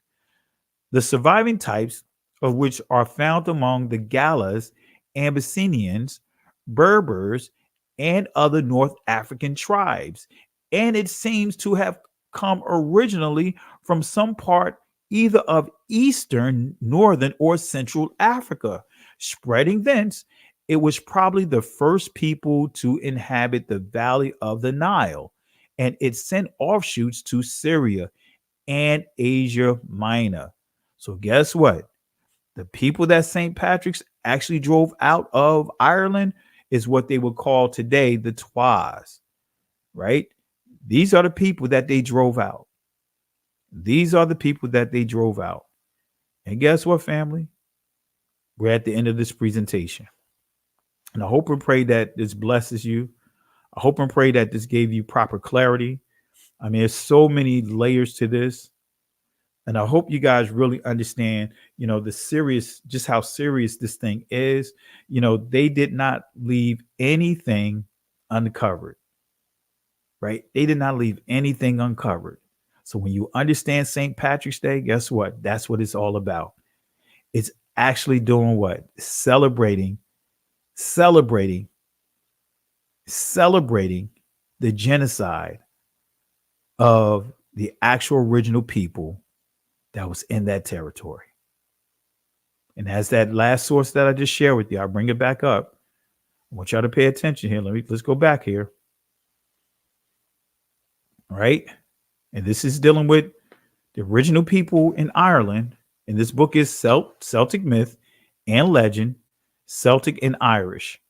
K: The surviving types of which are found among the Gallas, Abyssinians, Berbers, and other North African tribes. And it seems to have come originally from some part either of Eastern, Northern, or Central Africa. Spreading thence, it was probably the first people to inhabit the valley of the Nile, and it sent offshoots to Syria and Asia Minor. So guess what? The people that St. Patrick's actually drove out of Ireland is what they would call today the Twas, right? These are the people that they drove out. These are the people that they drove out. And guess what, family? We're at the end of this presentation. And I hope and pray that this blesses you. I hope and pray that this gave you proper clarity. I mean, there's so many layers to this. And I hope you guys really understand, just how serious this thing is. They did not leave anything uncovered, right? They did not leave anything uncovered. So when you understand St. Patrick's Day, guess what? That's what it's all about. It's actually doing what? Celebrating the genocide of the actual original people that was in that territory. And as that last source that I just shared with you, I'll bring it back up. I want y'all to pay attention here. Let's go back here. All right. And this is dealing with the original people in Ireland. And this book is Celtic Myth and Legend, Celtic and Irish.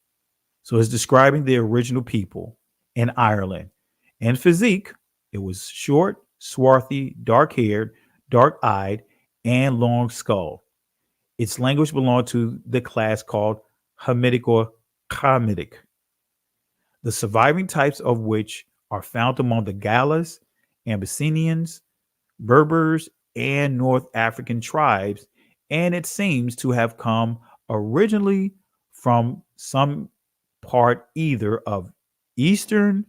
K: So it's describing the original people in Ireland. And physique, it was short, swarthy, dark-haired, dark-eyed, and long-skulled. Its language belonged to the class called Hamitic or Comitic. The surviving types of which are found among the Gallas, Abyssinians, Berbers, and North African tribes, and it seems to have come originally from some part either of Eastern,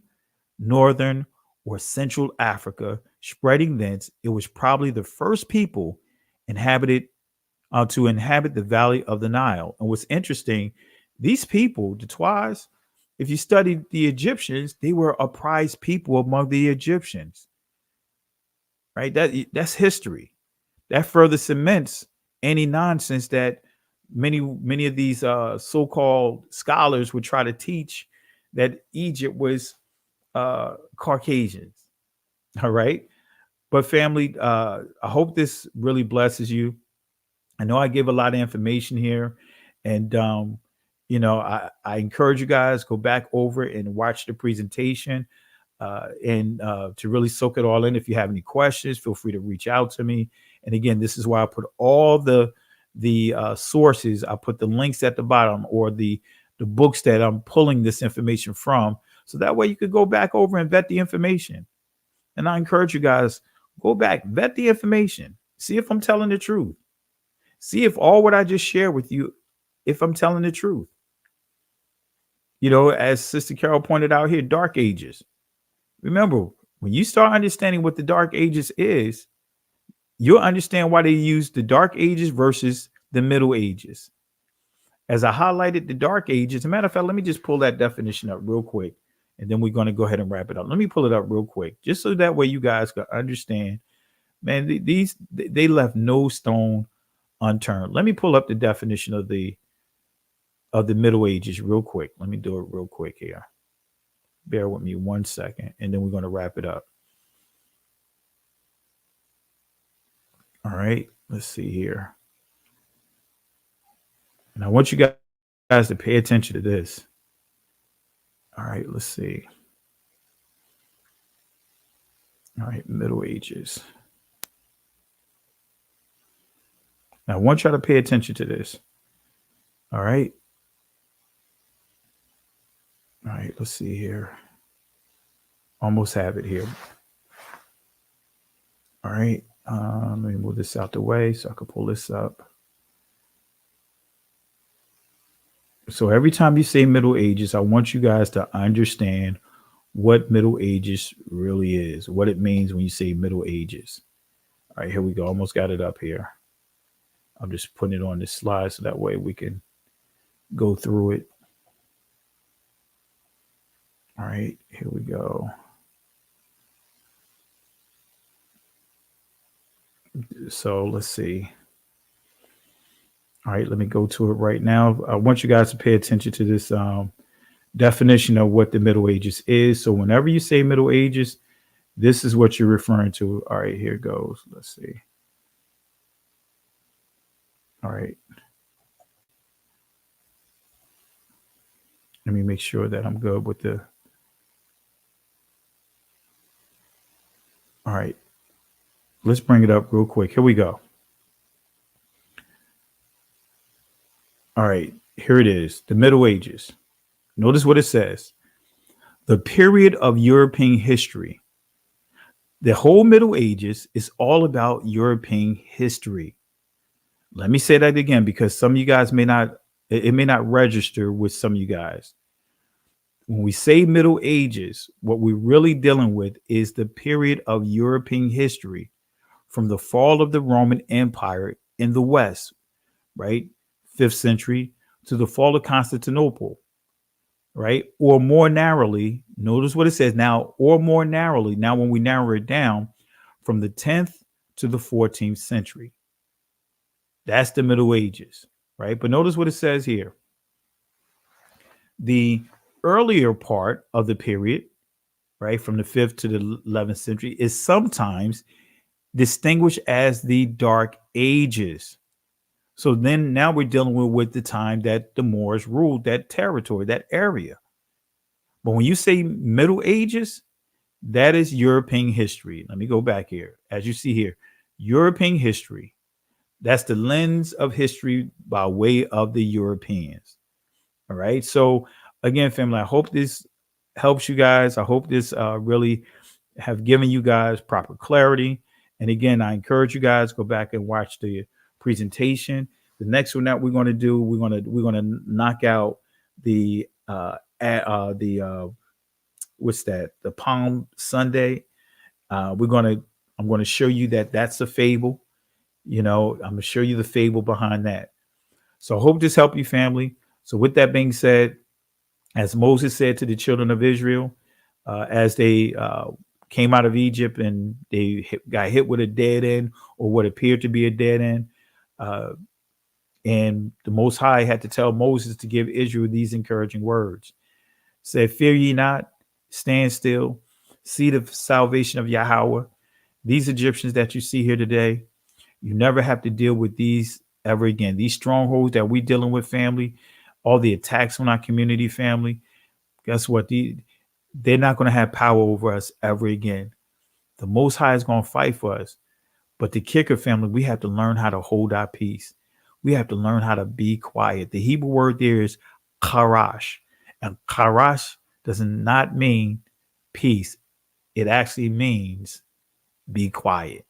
K: Northern, or Central Africa. Spreading thence, it was probably the first people to inhabit the valley of the Nile. And what's interesting, these people, the Twas, if you study the Egyptians, they were a prized people among the Egyptians, right? That's history. That further cements any nonsense that many of these so-called scholars would try to teach, that Egypt was Caucasians. All right. But family, I hope this really blesses you. I know I give a lot of information here, and I encourage you guys, go back over and watch the presentation, and to really soak it all in. If you have any questions, feel free to reach out to me. And again, this is why I put all the sources. I put the links at the bottom, or the books that I'm pulling this information from, so that way you could go back over and vet the information. And I encourage you guys, go back, vet the information, see if I'm telling the truth. See if all what I just shared with you, if I'm telling the truth. As Sister Carol pointed out here, Dark Ages. Remember, when you start understanding what the Dark Ages is, you'll understand why they use the Dark Ages versus the Middle Ages. As I highlighted the Dark Ages, as a matter of fact, let me just pull that definition up real quick, and then we're going to go ahead and wrap it up. Let me pull it up real quick, just so that way you guys can understand. Man, they left no stone unturned. Let me pull up the definition of the Middle Ages real quick. Let me do it real quick here. Bear with me 1 second, and then we're going to wrap it up. All right, let's see here. And I want you guys to pay attention to this. All right, let's see. All right, Middle Ages. Now, I want y'all to pay attention to this. All right. All right, let's see here. Almost have it here. All right. Let me move this out the way so I can pull this up. So every time you say Middle Ages, I want you guys to understand what Middle Ages really is, what it means when you say Middle Ages. All right, here we go. Almost got it up here. I'm just putting it on this slide so that way we can go through it. All right, here we go. So let's see. All right, let me go to it right now. I want you guys to pay attention to this definition of what the Middle Ages is. So whenever you say Middle Ages, this is what you're referring to. All right, here goes. Let's see. All right. Let me make sure that I'm good with the. All right. Let's bring it up real quick. Here we go. All right. Here it is. The Middle Ages. Notice what it says. The period of European history. The whole Middle Ages is all about European history. Let me say that again, because some of you guys may not register with some of you guys. When we say Middle Ages, what we're really dealing with is the period of European history from the fall of the Roman Empire in the West, right? 5th century to the fall of Constantinople, right? Or more narrowly, notice what it says now, or more narrowly. Now, when we narrow it down, from the 10th to the 14th century. That's the Middle Ages, right? But notice what it says here. The earlier part of the period, right, from the 5th to the 11th century, is sometimes distinguished as the Dark Ages. So then now we're dealing with the time that the Moors ruled that territory, that area. But when you say Middle Ages, that is European history. Let me go back here. As you see here, European history. That's the lens of history by way of the Europeans. All right. So again, family, I hope this helps you guys. I hope this really have given you guys proper clarity. And again, I encourage you guys go back and watch the presentation. The next one that we're going to do, we're going to knock out the what's that? The Palm Sunday. I'm going to show you that that's a fable. I'm going to show you the fable behind that. So I hope this helped you, family. So with that being said, as Moses said to the children of Israel, as they came out of Egypt and they got hit with a dead end or what appeared to be a dead end, and the Most High had to tell Moses to give Israel these encouraging words. Said, fear ye not, stand still, see the salvation of Yahweh. These Egyptians that you see here today, you never have to deal with these ever again. These strongholds that we're dealing with, family, all the attacks on our community, family, guess what? They're not going to have power over us ever again. The Most High is going to fight for us. But the kicker, family, we have to learn how to hold our peace. We have to learn how to be quiet. The Hebrew word there is karash. And karash does not mean peace. It actually means be quiet.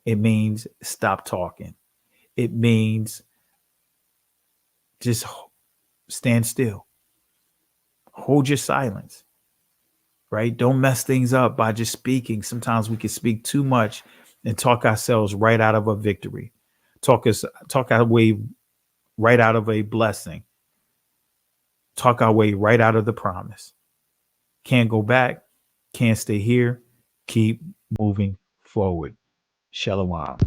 K: It means stop talking. It means just stand still. Hold your silence, right? Don't mess things up by just speaking. Sometimes we can speak too much and talk ourselves right out of a victory. Talk our way right out of a blessing. Talk our way right out of the promise. Can't go back. Can't stay here. Keep moving forward. Shalom.